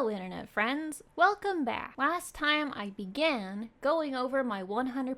Hello internet friends, welcome back. Last time I began going over my 100%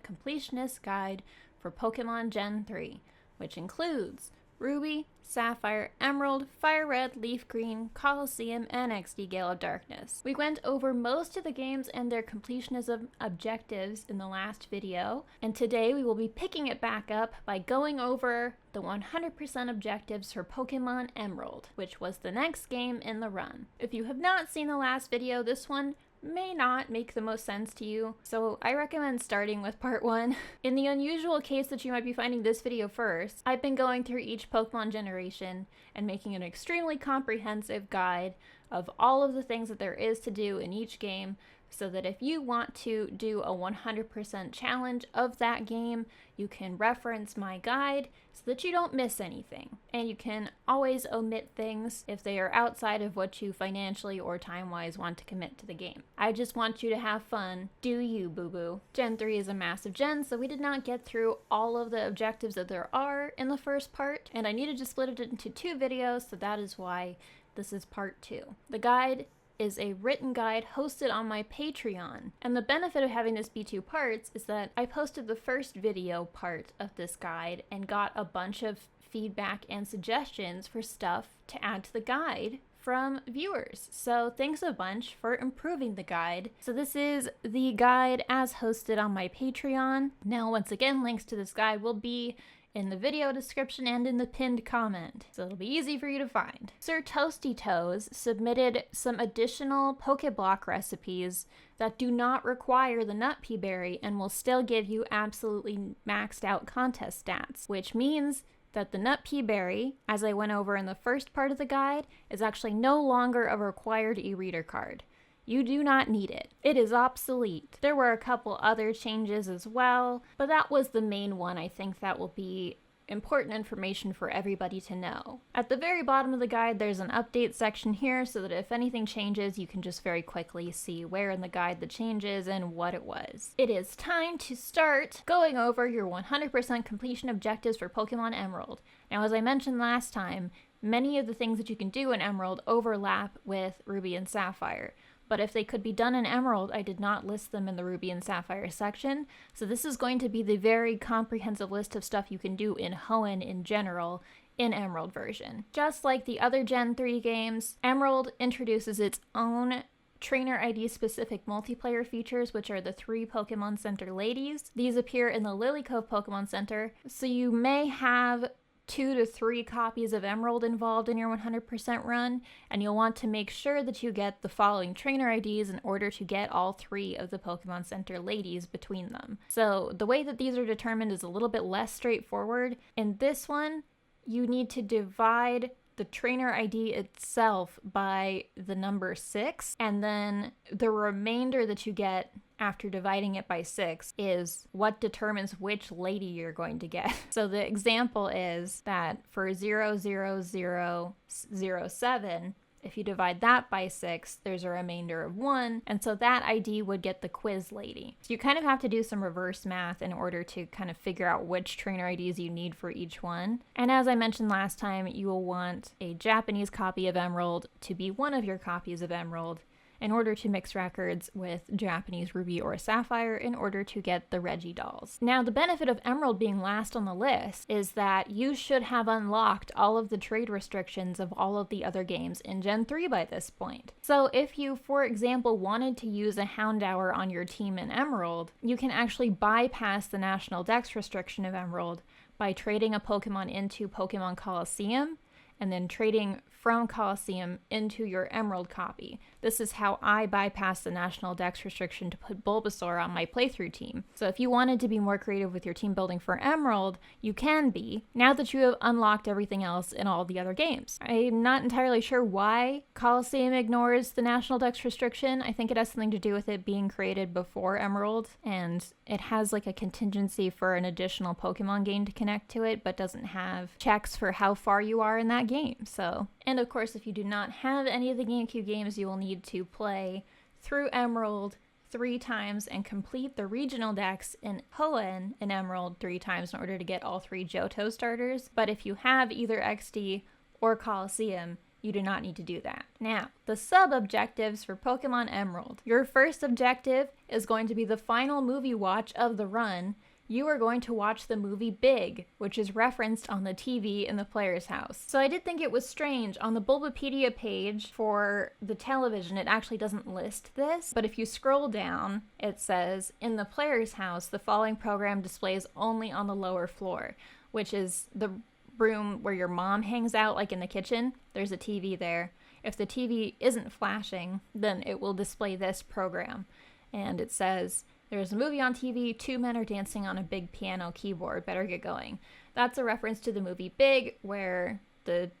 completionist guide for Pokemon Gen 3, which includes Ruby, Sapphire, Emerald, Fire Red, Leaf Green, Colosseum, and XD Gale of Darkness. We went over most of the games and their completionism objectives in the last video, and today we will be picking it back up by going over the 100% objectives for Pokemon Emerald, which was the next game in the run. If you have not seen the last video, this one may not make the most sense to you, so I recommend starting with part 1. In the unusual case that you might be finding this video first, I've been going through each Pokemon generation and making an extremely comprehensive guide of all of the things that there is to do in each game, so that if you want to do a 100% challenge of that game, you can reference my guide so that you don't miss anything. And you can always omit things if they are outside of what you financially or time-wise want to commit to the game. I just want you to have fun. Do you, boo-boo. Gen 3 is a massive gen, so we did not get through all of the objectives that there are in the first part, and I needed to split it into 2 videos, so that is why this is part 2. The guide is a written guide hosted on my Patreon. And the benefit of having this be 2 parts is that I posted the first video part of this guide and got a bunch of feedback and suggestions for stuff to add to the guide from viewers. So thanks a bunch for improving the guide. So this is the guide as hosted on my Patreon. Now, once again, links to this guide will be in the video description and in the pinned comment, so it'll be easy for you to find. Sir Toasty Toes submitted some additional Pokeblock recipes that do not require the Nut Pea Berry and will still give you absolutely maxed out contest stats, which means that the Nut Pea Berry, as I went over in the first part of the guide, is actually no longer a required e-reader card. You do not need it. It is obsolete. There were a couple other changes as well, but that was the main one. I think that will be important information for everybody to know. At the very bottom of the guide, there's an update section here so that if anything changes, you can just very quickly see where in the guide the change is and what it was. It is time to start going over your 100% completion objectives for Pokemon Emerald. Now, as I mentioned last time, many of the things that you can do in Emerald overlap with Ruby and Sapphire. But if they could be done in Emerald, I did not list them in the Ruby and Sapphire section, so this is going to be the very comprehensive list of stuff you can do in Hoenn in general in Emerald version. Just like the other Gen 3 games, Emerald introduces its own Trainer ID specific multiplayer features, which are the 3 Pokemon Center ladies. These appear in the Lily Cove Pokemon Center, so you may have 2 to 3 copies of Emerald involved in your 100% run, and you'll want to make sure that you get the following trainer IDs in order to get all 3 of the Pokemon Center ladies between them. So the way that these are determined is a little bit less straightforward. In this one, you need to divide the trainer ID itself by the number 6, and then the remainder that you get after dividing it by 6 is what determines which lady you're going to get. So the example is that for 00007, if you divide that by 6, there's a remainder of 1, and so that ID would get the quiz lady. So you kind of have to do some reverse math in order to kind of figure out which trainer IDs you need for each one. And as I mentioned last time, you will want a Japanese copy of Emerald to be one of your copies of Emerald in order to mix records with Japanese Ruby or Sapphire in order to get the Reggie dolls. Now, the benefit of Emerald being last on the list is that you should have unlocked all of the trade restrictions of all of the other games in Gen 3 by this point. So if you, for example, wanted to use a Houndour on your team in Emerald, you can actually bypass the National Dex restriction of Emerald by trading a Pokemon into Pokemon Colosseum and then trading from Colosseum into your Emerald copy. This is how I bypassed the National Dex restriction to put Bulbasaur on my playthrough team. So if you wanted to be more creative with your team building for Emerald, you can be, now that you have unlocked everything else in all the other games. I'm not entirely sure why Colosseum ignores the National Dex restriction. I think it has something to do with it being created before Emerald, and it has like a contingency for an additional Pokemon game to connect to it, but doesn't have checks for how far you are in that game. So, and of course, if you do not have any of the GameCube games, you will need to play through Emerald 3 times and complete the regional dex in Hoenn in Emerald 3 times in order to get all 3 Johto starters. But if you have either XD or Colosseum, you do not need to do that. Now, the sub-objectives for Pokemon Emerald. Your first objective is going to be the final movie watch of the run. You are going to watch the movie Big, which is referenced on the TV in the player's house. So I did think it was strange. On the Bulbapedia page for the television, it actually doesn't list this, but if you scroll down, it says, in the player's house, the following program displays only on the lower floor, which is the room where your mom hangs out, like in the kitchen. There's a TV there. If the TV isn't flashing, then it will display this program. And it says, there's a movie on TV, 2 men are dancing on a big piano keyboard, better get going. That's a reference to the movie Big, where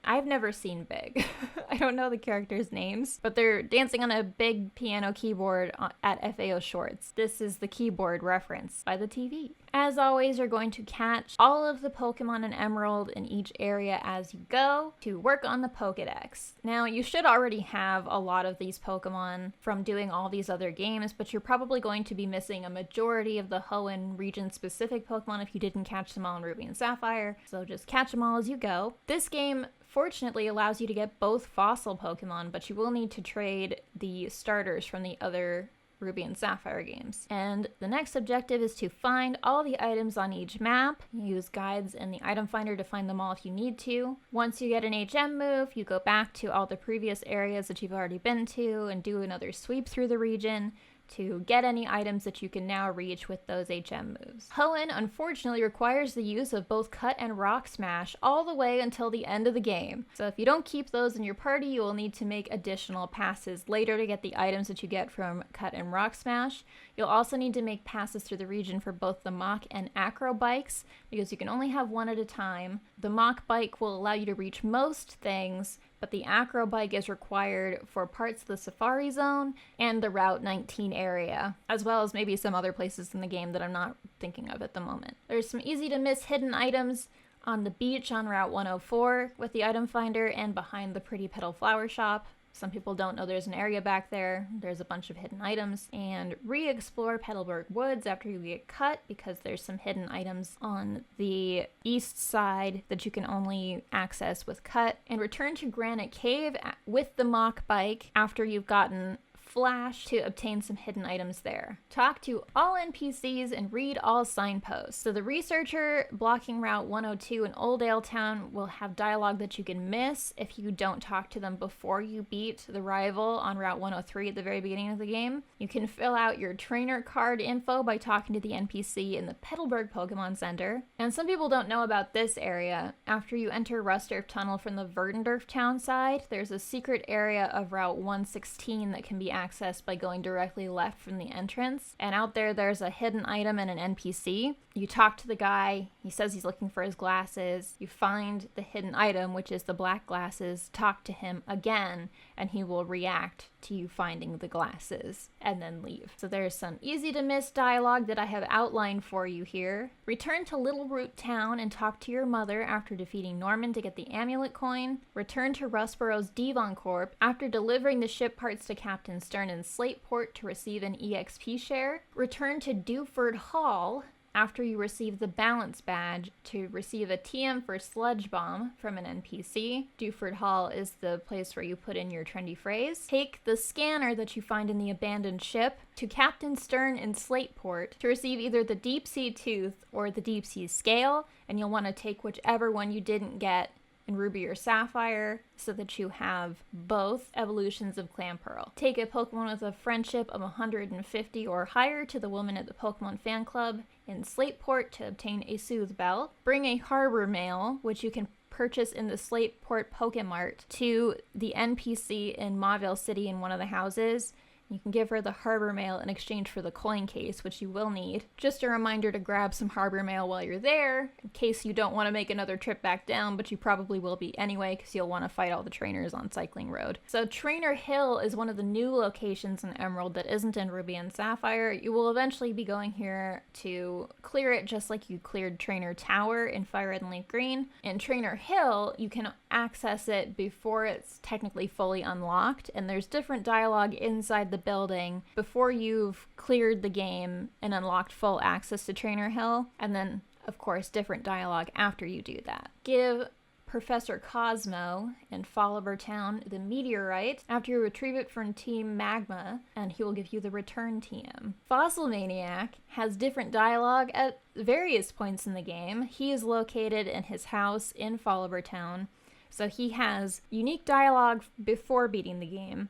I've never seen Big. I don't know the characters' names, but they're dancing on a big piano keyboard at FAO Shorts. This is the keyboard reference by the TV. As always, you're going to catch all of the Pokemon in Emerald in each area as you go to work on the Pokedex. Now, you should already have a lot of these Pokemon from doing all these other games, but you're probably going to be missing a majority of the Hoenn region-specific Pokemon if you didn't catch them all in Ruby and Sapphire, so just catch them all as you go. This game fortunately allows you to get both fossil Pokemon, but you will need to trade the starters from the other Ruby and Sapphire games. And the next objective is to find all the items on each map. Use guides in the item finder to find them all if you need to. Once you get an HM move, you go back to all the previous areas that you've already been to and do another sweep through the region to get any items that you can now reach with those HM moves. Hoenn unfortunately requires the use of both Cut and Rock Smash all the way until the end of the game. So if you don't keep those in your party, you will need to make additional passes later to get the items that you get from Cut and Rock Smash. You'll also need to make passes through the region for both the Mach and Acro bikes, because you can only have one at a time. The Mach bike will allow you to reach most things, but the Acro bike is required for parts of the Safari Zone and the Route 19 area, as well as maybe some other places in the game that I'm not thinking of at the moment. There's some easy to miss hidden items on the beach on Route 104 with the item finder and behind the Pretty Petal Flower Shop. Some people don't know there's an area back there. There's a bunch of hidden items. And re-explore Petalburg Woods after you get cut, because there's some hidden items on the east side that you can only access with cut. And return to Granite Cave with the Mach bike after you've gotten Flash to obtain some hidden items there. Talk to all NPCs and read all signposts. So the researcher blocking Route 102 in Oldale Town will have dialogue that you can miss if you don't talk to them before you beat the rival on Route 103 at the very beginning of the game. You can fill out your trainer card info by talking to the NPC in the Petalburg Pokemon Center. And some people don't know about this area. After you enter Rusturf Tunnel from the Verdendorf town side, there's a secret area of Route 116 that can be accessed by going directly left from the entrance. And out there's a hidden item and an NPC. You talk to the guy, he says he's looking for his glasses. You find the hidden item, which is the black glasses, talk to him again, and he will react to you finding the glasses and then leave. So there's some easy to miss dialogue that I have outlined for you here. Return to Little Root Town and talk to your mother after defeating Norman to get the amulet coin. Return to Rustborough's Devon Corp after delivering the ship parts to Captain Stern in Slateport to receive an EXP share. Return to Dewford Hall after you receive the Balance Badge to receive a TM for Sludge Bomb from an NPC. Dewford Hall is the place where you put in your trendy phrase. Take the scanner that you find in the abandoned ship to Captain Stern in Slateport to receive either the Deep Sea Tooth or the Deep Sea Scale, and you'll want to take whichever one you didn't get in Ruby or Sapphire so that you have both evolutions of Clamperl. Take a Pokemon with a friendship of 150 or higher to the woman at the Pokemon Fan Club in Slateport to obtain a Soothe Bell. Bring a Harbor Mail, which you can purchase in the Slateport Pokemart, to the NPC in Mauville City in one of the houses. You can give her the Harbor Mail in exchange for the coin case, which you will need. Just a reminder to grab some Harbor Mail while you're there, in case you don't want to make another trip back down, but you probably will be anyway, because you'll want to fight all the trainers on Cycling Road. So Trainer Hill is one of the new locations in Emerald that isn't in Ruby and Sapphire. You will eventually be going here to clear it just like you cleared Trainer Tower in Fire Red and Leaf Green. In Trainer Hill, you can access it before it's technically fully unlocked, and there's different dialogue inside the building before you've cleared the game and unlocked full access to Trainer Hill, and then of course different dialogue after you do that. Give Professor Cosmo in Folliver Town the meteorite after you retrieve it from Team Magma, and he will give you the return TM. Fossil Maniac has different dialogue at various points in the game. He is located in his house in Folliver Town, so he has unique dialogue before beating the game,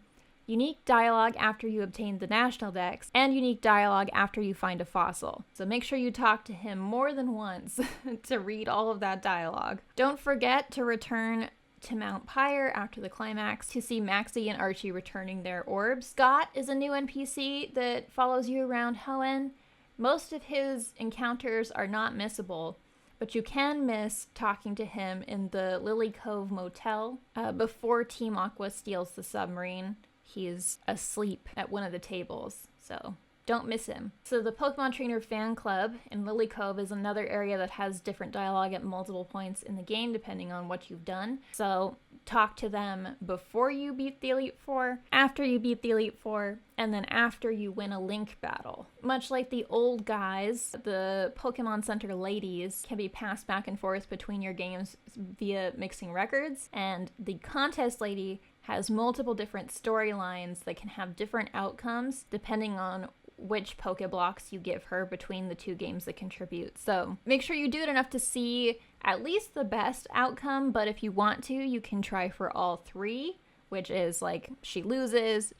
unique dialogue after you obtain the National Dex, and unique dialogue after you find a fossil. So make sure you talk to him more than once to read all of that dialogue. Don't forget to return to Mount Pyre after the climax to see Maxie and Archie returning their orbs. Scott is a new NPC that follows you around Hoenn. Most of his encounters are not missable, but you can miss talking to him in the Lily Cove Motel before Team Aqua steals the submarine. He is asleep at one of the tables, so don't miss him. So the Pokemon Trainer Fan Club in Lily Cove is another area that has different dialogue at multiple points in the game depending on what you've done. So talk to them before you beat the Elite Four, after you beat the Elite Four, and then after you win a Link battle. Much like the old guys, the Pokemon Center ladies can be passed back and forth between your games via mixing records, and the contest lady has multiple different storylines that can have different outcomes depending on which Pokeblocks you give her between the two games that contribute. So make sure you do it enough to see at least the best outcome, but if you want to, you can try for all three, which is like she loses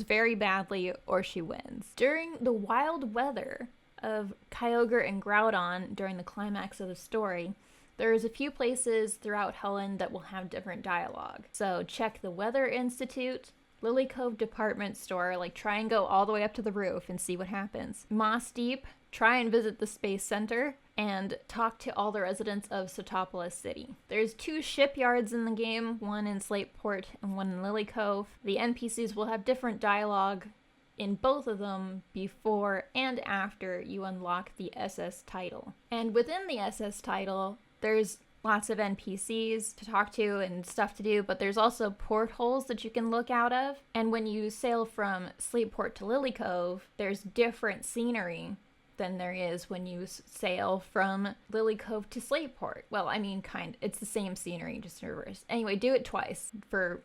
very badly, or she wins. During the wild weather of Kyogre and Groudon during the climax of the story, there's a few places throughout Hoenn that will have different dialogue. So check the Weather Institute, Lily Cove Department Store, like try and go all the way up to the roof and see what happens. Moss Deep, try and visit the Space Center, and talk to all the residents of Sotopolis City. There's 2 shipyards in the game, one in Slateport and one in Lily Cove. The NPCs will have different dialogue in both of them before and after you unlock the SS title. And within the SS title, there's lots of NPCs to talk to and stuff to do, but there's also portholes that you can look out of. And when you sail from Slateport to Lily Cove, there's different scenery than there is when you sail from Lily Cove to Slateport. Well, I mean, it's the same scenery, just in reverse. Anyway, do it twice,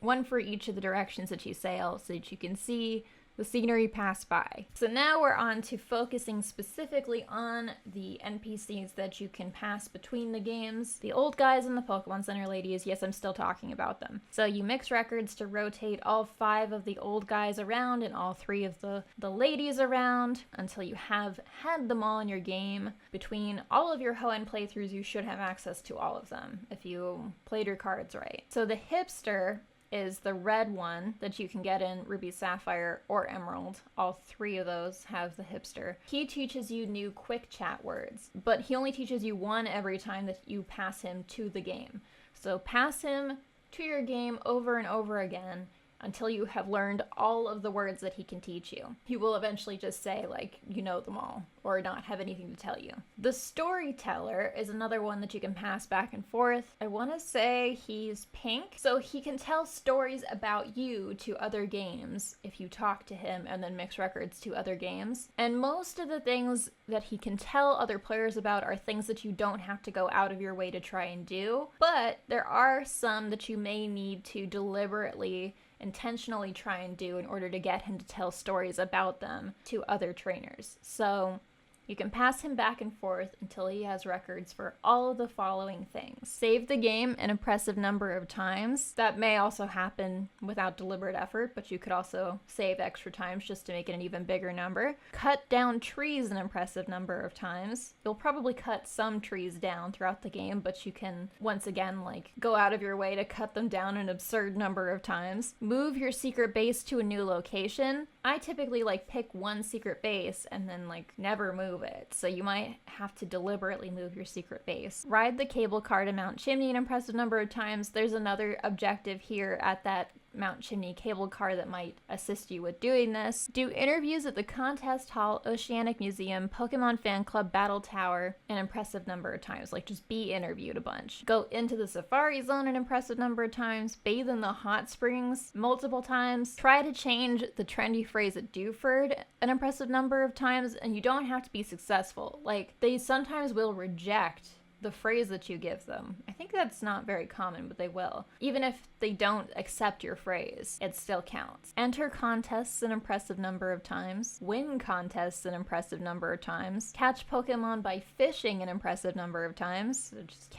one for each of the directions that you sail so that you can see the scenery pass by. So now we're on to focusing specifically on the NPCs that you can pass between the games. The old guys and the Pokemon Center ladies, yes, I'm still talking about them. So you mix records to rotate all 5 of the old guys around and all 3 of the ladies around until you have had them all in your game. Between all of your Hoenn playthroughs, you should have access to all of them if you played your cards right. So the hipster is the red one that you can get in Ruby Sapphire or Emerald. All 3 of those have the hipster. He teaches you new quick chat words, but he only teaches you 1 every time that you pass him to the game. So pass him to your game over and over again until you have learned all of the words that he can teach you. He will eventually just say, like, you know them all, or not have anything to tell you. The storyteller is another one that you can pass back and forth. I want to say he's pink, so he can tell stories about you to other games if you talk to him and then mix records to other games. And most of the things that he can tell other players about are things that you don't have to go out of your way to try and do, but there are some that you may need to deliberately intentionally try and do in order to get him to tell stories about them to other trainers. So you can pass him back and forth until he has records for all of the following things. Save the game an impressive number of times. That may also happen without deliberate effort, but you could also save extra times just to make it an even bigger number. Cut down trees an impressive number of times. You'll probably cut some trees down throughout the game, but you can, once again, like, go out of your way to cut them down an absurd number of times. Move your secret base to a new location. I typically, like, pick one secret base and then, like, never move it. So you might have to deliberately move your secret base. Ride the cable car to Mount Chimney an impressive number of times. There's another objective here at that Mount Chimney cable car that might assist you with doing this. Do interviews at the Contest Hall, Oceanic Museum, Pokemon Fan Club, Battle Tower an impressive number of times. Like, just be interviewed a bunch. Go into the Safari Zone an impressive number of times. Bathe in the hot springs multiple times. Try to change the trendy phrase at Dewford an impressive number of times, and you don't have to be successful. Like, they sometimes will reject the phrase that you give them. I think that's not very common, but they will. Even if they don't accept your phrase, it still counts. Enter contests an impressive number of times. Win contests an impressive number of times. Catch Pokemon by fishing an impressive number of times. So just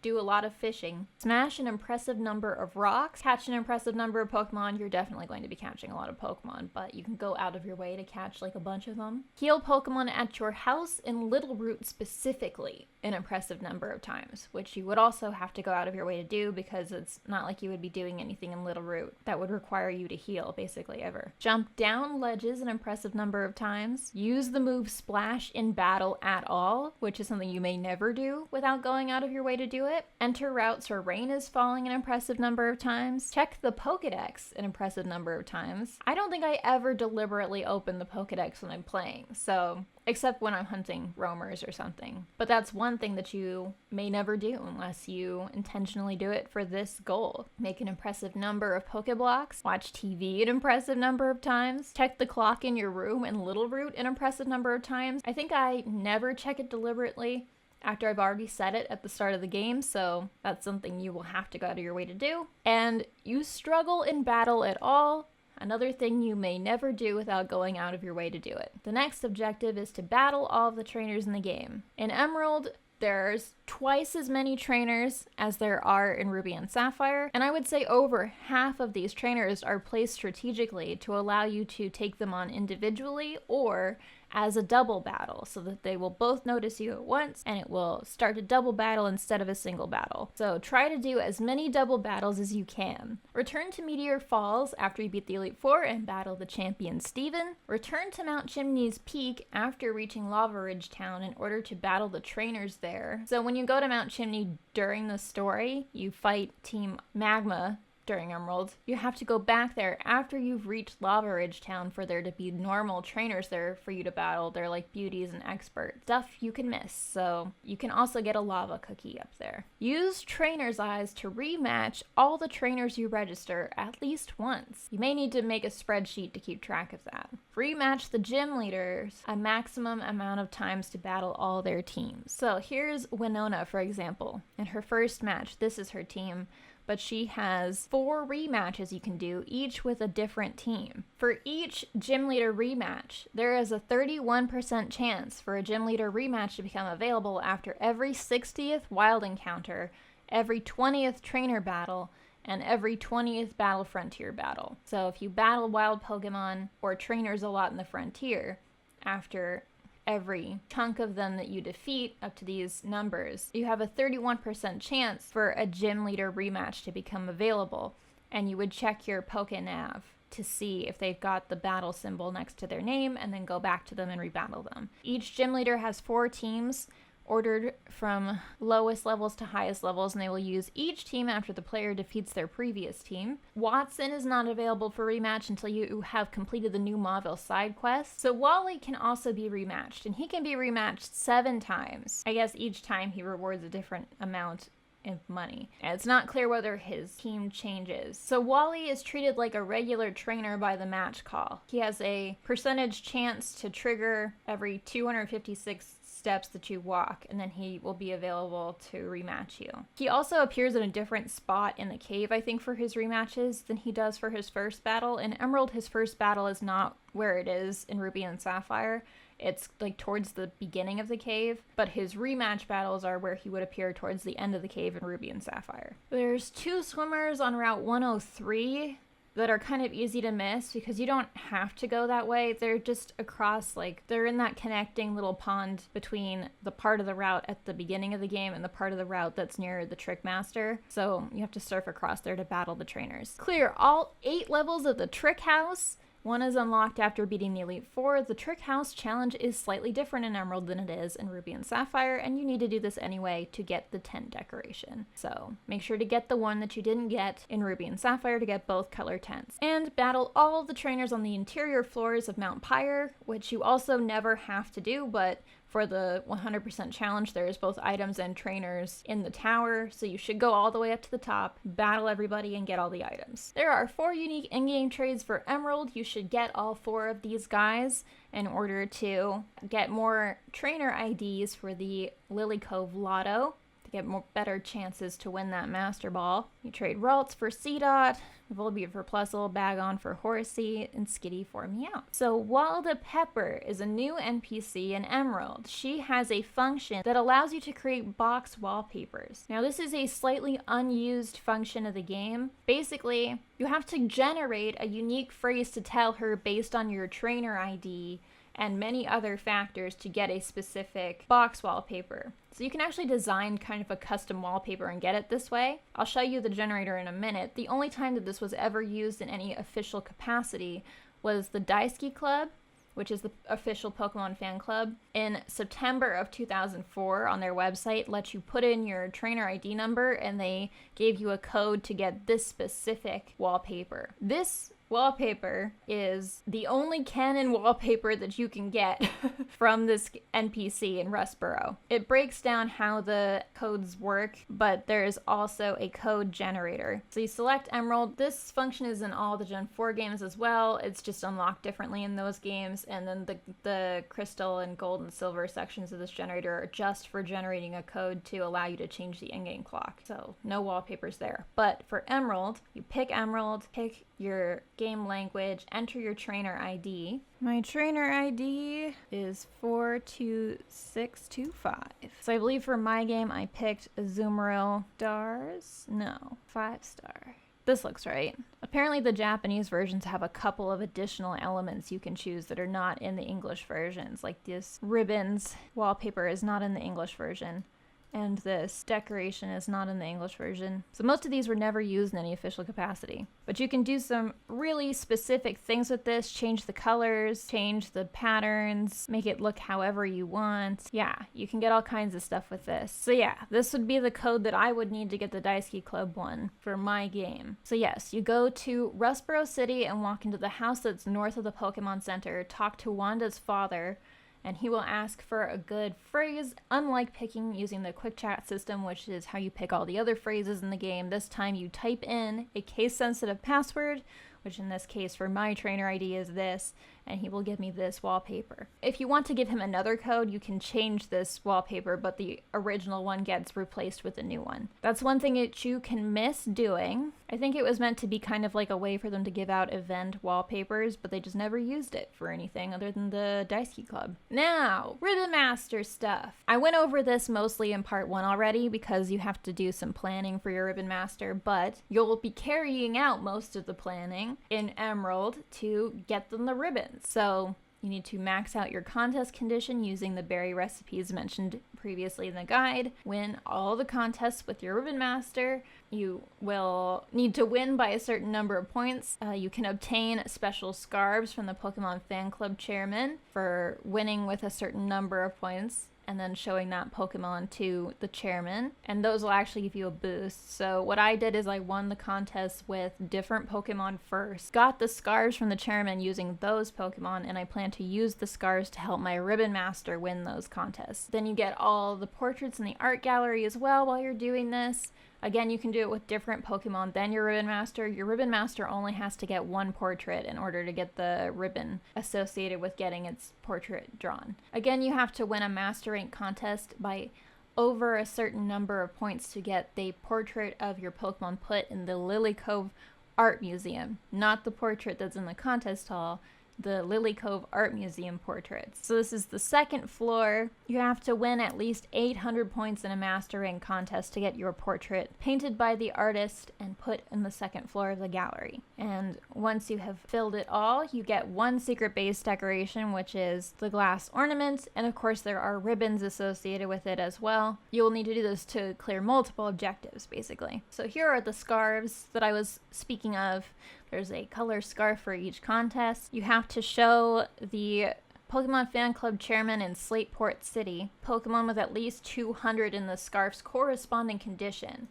do a lot of fishing. Smash an impressive number of rocks. Catch an impressive number of Pokemon. You're definitely going to be catching a lot of Pokemon, but you can go out of your way to catch a bunch of them. Heal Pokemon at your house in Little Root specifically an impressive number of times, which you would also have to go out of your way to do because it's not like you would be doing anything in Little Root that would require you to heal basically ever. Jump down ledges an impressive number of times. Use the move Splash in battle at all, which is something you may never do without going out of your way to do it. Enter routes where rain is falling an impressive number of times. Check the Pokedex an impressive number of times. I don't think I ever deliberately open the Pokedex when I'm playing, so except when I'm hunting roamers or something. But that's one thing that you may never do unless you intentionally do it for this goal. Make an impressive number of Pokeblocks. Watch TV an impressive number of times. Check the clock in your room in Little Root an impressive number of times. I think I never check it deliberately after I've already set it at the start of the game, so that's something you will have to go out of your way to do. And you struggle in battle at all. Another thing you may never do without going out of your way to do it. The next objective is to battle all of the trainers in the game. In Emerald, there's twice as many trainers as there are in Ruby and Sapphire, and I would say over half of these trainers are placed strategically to allow you to take them on individually or as a double battle, so that they will both notice you at once and it will start a double battle instead of a single battle. So try to do as many double battles as you can. Return to Meteor Falls after you beat the Elite Four and battle the champion Steven. Return to Mount Chimney's Peak after reaching Lava Ridge Town in order to battle the trainers there. So when you go to Mount Chimney during the story, you fight Team Magma during Emerald. You have to go back there after you've reached Lava Ridge Town for there to be normal trainers there for you to battle. They're like beauties and experts. Stuff you can miss, so you can also get a lava cookie up there. Use Trainer's Eyes to rematch all the trainers you register at least once. You may need to make a spreadsheet to keep track of that. Rematch the gym leaders a maximum amount of times to battle all their teams. So here's Winona, for example. In her first match, this is her team, but she has 4 rematches you can do, each with a different team. For each gym leader rematch, there is a 31% chance for a gym leader rematch to become available after every 60th wild encounter, every 20th trainer battle, and every 20th Battle Frontier battle. So if you battle wild Pokemon or trainers a lot in the Frontier, after every chunk of them that you defeat up to these numbers, you have a 31% chance for a gym leader rematch to become available, and you would check your Pokenav to see if they've got the battle symbol next to their name and then go back to them and rebattle them. Each gym leader has 4 teams ordered from lowest levels to highest levels, and they will use each team after the player defeats their previous team. Watson is not available for rematch until you have completed the new Mauville side quest. So Wally can also be rematched, and he can be rematched 7 times. I guess each time he rewards a different amount of money. And it's not clear whether his team changes. So Wally is treated like a regular trainer by the match call. He has a percentage chance to trigger every 256 steps that you walk, and then he will be available to rematch you. He also appears in a different spot in the cave, I think, for his rematches than he does for his first battle. In Emerald, his first battle is not where it is in Ruby and Sapphire. It's towards the beginning of the cave, but his rematch battles are where he would appear towards the end of the cave in Ruby and Sapphire. There's 2 swimmers on Route 103 that are kind of easy to miss because you don't have to go that way. They're just across, they're in that connecting little pond between the part of the route at the beginning of the game and the part of the route that's near the Trick Master. So you have to surf across there to battle the trainers. Clear all 8 levels of the Trick House. 1 is unlocked after beating the Elite Four. The Trick House challenge is slightly different in Emerald than it is in Ruby and Sapphire, and you need to do this anyway to get the tent decoration. So make sure to get the one that you didn't get in Ruby and Sapphire to get both color tents. And battle all of the trainers on the interior floors of Mount Pyre, which you also never have to do, but for the 100% challenge, there's both items and trainers in the tower, so you should go all the way up to the top, battle everybody, and get all the items. There are 4 unique in-game trades for Emerald. You should get all 4 of these guys in order to get more trainer IDs for the Lily Cove Lotto, to get better chances to win that Master Ball. You trade Ralts for C-Dot, Volbeat for Plusle, Bagon for Horsey, and Skitty for Meow. So Walda Pepper is a new NPC in Emerald. She has a function that allows you to create box wallpapers. Now this is a slightly unused function of the game. Basically, you have to generate a unique phrase to tell her based on your trainer ID and many other factors to get a specific box wallpaper. So you can actually design kind of a custom wallpaper and get it this way. I'll show you the generator in a minute. The only time that this was ever used in any official capacity was the Daisuke Club, which is the official Pokemon fan club, in September of 2004 on their website, let you put in your trainer ID number and they gave you a code to get this specific wallpaper. This wallpaper is the only canon wallpaper that you can get from this NPC in Rustboro. It breaks down how the codes work, but there's also a code generator. So you select Emerald. This function is in all the Gen 4 games as well. It's just unlocked differently in those games, and then the Crystal and Gold and Silver sections of this generator are just for generating a code to allow you to change the in-game clock. So no wallpapers there. But for Emerald, you pick Emerald, pick your game language, enter your trainer ID. My trainer ID is 42625. So I believe for my game I picked Azumarill stars. No, 5-star. This looks right. Apparently the Japanese versions have a couple of additional elements you can choose that are not in the English versions, like this ribbons wallpaper is not in the English version. And this decoration is not in the English version. So most of these were never used in any official capacity. But you can do some really specific things with this, change the colors, change the patterns, make it look however you want. Yeah, you can get all kinds of stuff with this. So yeah, this would be the code that I would need to get the Daisuke Club one for my game. So yes, you go to Rustboro City and walk into the house that's north of the Pokemon Center, talk to Wanda's father, and he will ask for a good phrase. Unlike picking using the quick chat system, which is how you pick all the other phrases in the game, this time you type in a case-sensitive password, which in this case for my trainer ID is this, and he will give me this wallpaper. If you want to give him another code, you can change this wallpaper, but the original one gets replaced with a new one. That's one thing that you can miss doing. I think it was meant to be kind of like a way for them to give out event wallpapers, but they just never used it for anything other than the Daisuke Club. Now, Ribbon Master stuff. I went over this mostly in part 1 already because you have to do some planning for your Ribbon Master, but you'll be carrying out most of the planning in Emerald to get them the ribbons. So you need to max out your contest condition using the berry recipes mentioned previously in the guide. Win all the contests with your Ribbon Master. You will need to win by a certain number of points. You can obtain special scarves from the Pokemon Fan Club chairman for winning with a certain number of points, and then showing that Pokemon to the chairman, and those will actually give you a boost. So what I did is I won the contest with different Pokemon first, got the scarves from the chairman using those Pokemon, and I plan to use the scarves to help my Ribbon Master win those contests. Then you get all the portraits in the art gallery as well while you're doing this. Again, you can do it with different Pokemon than your Ribbon Master. Your Ribbon Master only has to get one portrait in order to get the ribbon associated with getting its portrait drawn. Again, you have to win a Master Rank contest by over a certain number of points to get the portrait of your Pokemon put in the Lily Cove Art Museum, not the portrait that's in the contest hall, the Lily Cove Art Museum portraits. So this is the second floor. You have to win at least 800 points in a Master Rank contest to get your portrait painted by the artist and put in the second floor of the gallery. And once you have filled it all, you get one secret base decoration, which is the glass ornament, and of course there are ribbons associated with it as well. You will need to do this to clear multiple objectives, basically. So here are the scarves that I was speaking of. There's a color scarf for each contest. You have to show the Pokemon Fan Club chairman in Slateport City Pokemon with at least 200 in the scarf's corresponding condition.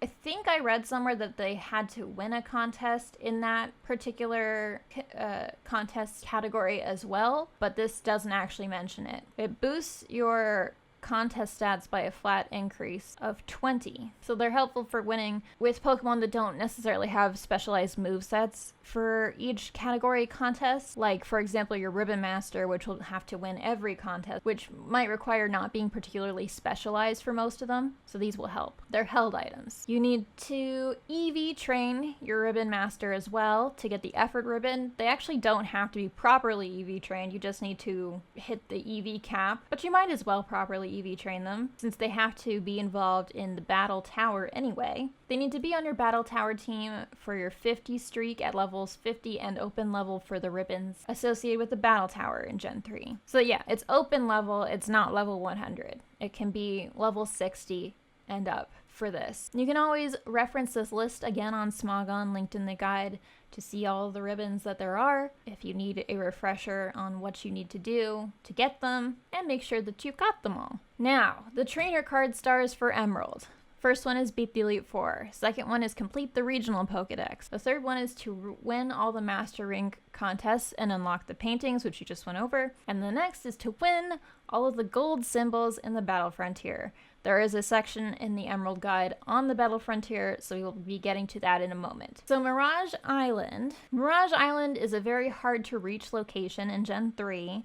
I think I read somewhere that they had to win a contest in that particular contest category as well, but this doesn't actually mention it. It boosts your contest stats by a flat increase of 20. So they're helpful for winning with Pokemon that don't necessarily have specialized movesets for each category contest. Like, for example, your Ribbon Master, which will have to win every contest, which might require not being particularly specialized for most of them. So these will help. They're held items. You need to EV train your Ribbon Master as well to get the effort ribbon. They actually don't have to be properly EV trained. You just need to hit the EV cap, but you might as well properly EV train them since they have to be involved in the battle tower anyway. They need to be on your battle tower team for your 50 streak at levels 50 and open level for the ribbons associated with the battle tower in Gen 3. So yeah, it's open level, it's not level 100. It can be level 60 and up for this. You can always reference this list again on Smogon, linked in the guide, to see all the ribbons that there are if you need a refresher on what you need to do to get them, and make sure that you've got them all. Now, the trainer card stars for Emerald. First one is beat the Elite Four. Second one is complete the regional Pokedex. The third one is to win all the Master Rank contests and unlock the paintings, which you just went over. And the next is to win all of the gold symbols in the Battle Frontier. There is a section in the Emerald Guide on the Battle Frontier, so we will be getting to that in a moment. So Mirage Island. Mirage Island is a very hard to reach location in Gen 3.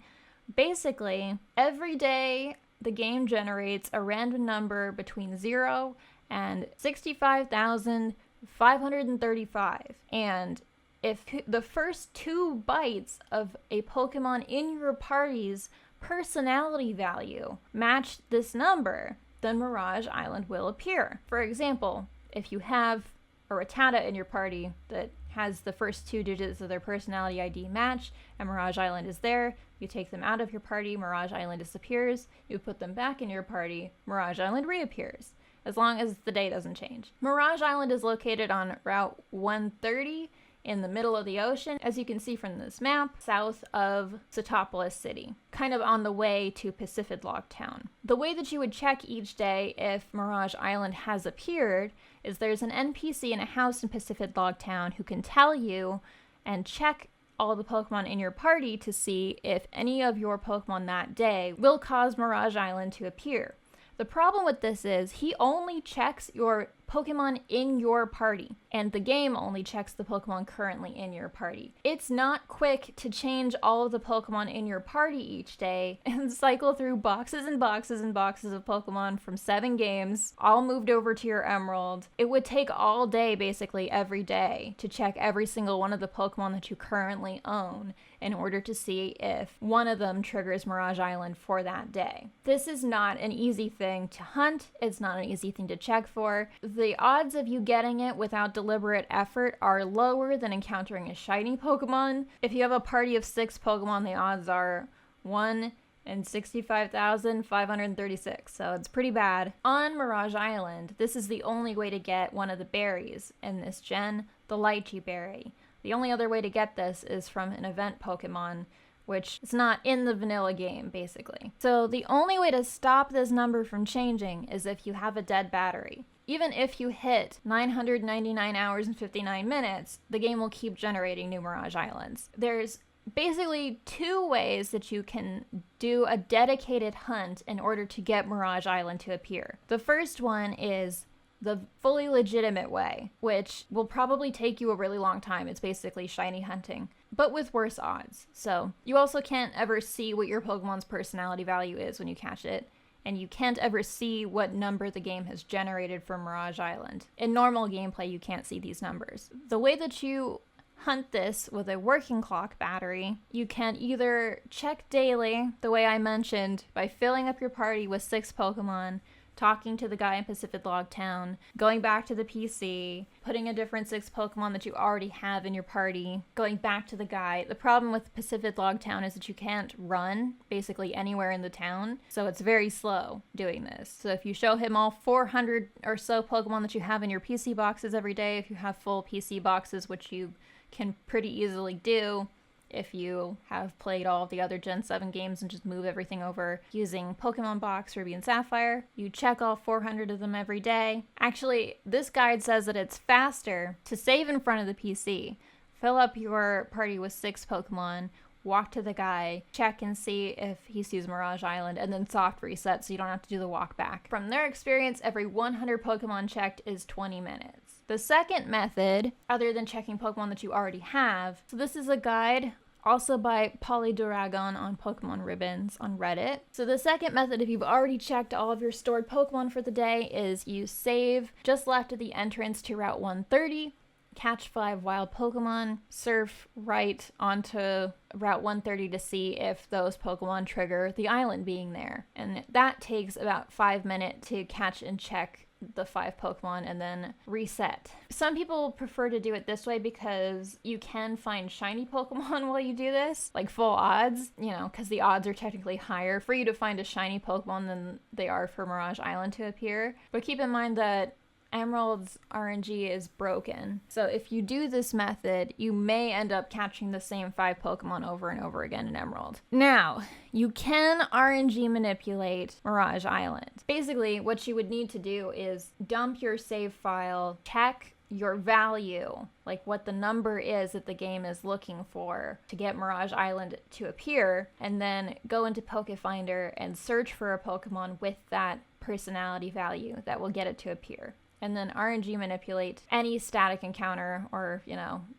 Basically, every day the game generates a random number between 0 and 65,535. And if the first 2 bytes of a Pokemon in your party's personality value match this number, then Mirage Island will appear. For example, if you have a Rattata in your party that has the first 2 digits of their personality ID match, and Mirage Island is there, you take them out of your party, Mirage Island disappears, you put them back in your party, Mirage Island reappears, as long as the day doesn't change. Mirage Island is located on Route 130 in the middle of the ocean, as you can see from this map, south of Setopolis City, kind of on the way to Pacifidlog Town. The way that you would check each day if Mirage Island has appeared is there's an NPC in a house in Pacifidlog Town who can tell you and check all the Pokemon in your party to see if any of your Pokemon that day will cause Mirage Island to appear. The problem with this is he only checks your Pokemon in your party, and the game only checks the Pokemon currently in your party. It's not quick to change all of the Pokemon in your party each day and cycle through boxes and boxes and boxes of Pokemon from 7 games, all moved over to your Emerald. It would take all day, basically every day, to check every single one of the Pokemon that you currently own in order to see if one of them triggers Mirage Island for that day. This is not an easy thing to hunt. It's not an easy thing to check for. The odds of you getting it without deliberate effort are lower than encountering a shiny Pokemon. If you have a party of 6 Pokemon, the odds are 1 in 65,536, so it's pretty bad. On Mirage Island, this is the only way to get one of the berries in this gen, the Lychee Berry. The only other way to get this is from an event Pokemon, which is not in the vanilla game, basically. So the only way to stop this number from changing is if you have a dead battery. Even if you hit 999 hours and 59 minutes, the game will keep generating new Mirage Islands. There's basically 2 ways that you can do a dedicated hunt in order to get Mirage Island to appear. The first one is the fully legitimate way, which will probably take you a really long time. It's basically shiny hunting, but with worse odds. So you also can't ever see what your Pokemon's personality value is when you catch it, and you can't ever see what number the game has generated for Mirage Island. In normal gameplay, you can't see these numbers. The way that you hunt this with a working clock battery, you can either check daily, the way I mentioned, by filling up your party with 6 Pokemon, talking to the guy in Pacifidlog Town, going back to the PC, putting a different 6 Pokemon that you already have in your party, going back to the guy. The problem with Pacifidlog Town is that you can't run basically anywhere in the town, so it's very slow doing this. So if you show him all 400 or so Pokemon that you have in your PC boxes every day, if you have full PC boxes, which you can pretty easily do, if you have played all of the other Gen 7 games and just move everything over using Pokemon Box, Ruby and Sapphire. You check all 400 of them every day. Actually, this guide says that it's faster to save in front of the PC. Fill up your party with 6 Pokemon, walk to the guy, check and see if he sees Mirage Island, and then soft reset so you don't have to do the walk back. From their experience, every 100 Pokemon checked is 20 minutes. The second method, other than checking Pokemon that you already have, so this is a guide also by Polyduragon on Pokemon Ribbons on Reddit. So the second method, if you've already checked all of your stored Pokemon for the day, is you save just left of the entrance to Route 130, catch 5 wild Pokemon, surf right onto Route 130 to see if those Pokemon trigger the island being there. And that takes about 5 minutes to catch and check the 5 Pokemon and then reset. Some people prefer to do it this way because you can find shiny Pokemon while you do this, like full odds, because the odds are technically higher for you to find a shiny Pokemon than they are for Mirage Island to appear. But keep in mind that Emerald's RNG is broken. So if you do this method, you may end up catching the same 5 Pokemon over and over again in Emerald. Now, you can RNG manipulate Mirage Island. Basically, what you would need to do is dump your save file, check your value, like what the number is that the game is looking for to get Mirage Island to appear, and then go into Pokefinder and search for a Pokemon with that personality value that will get it to appear. And then RNG manipulate any static encounter or,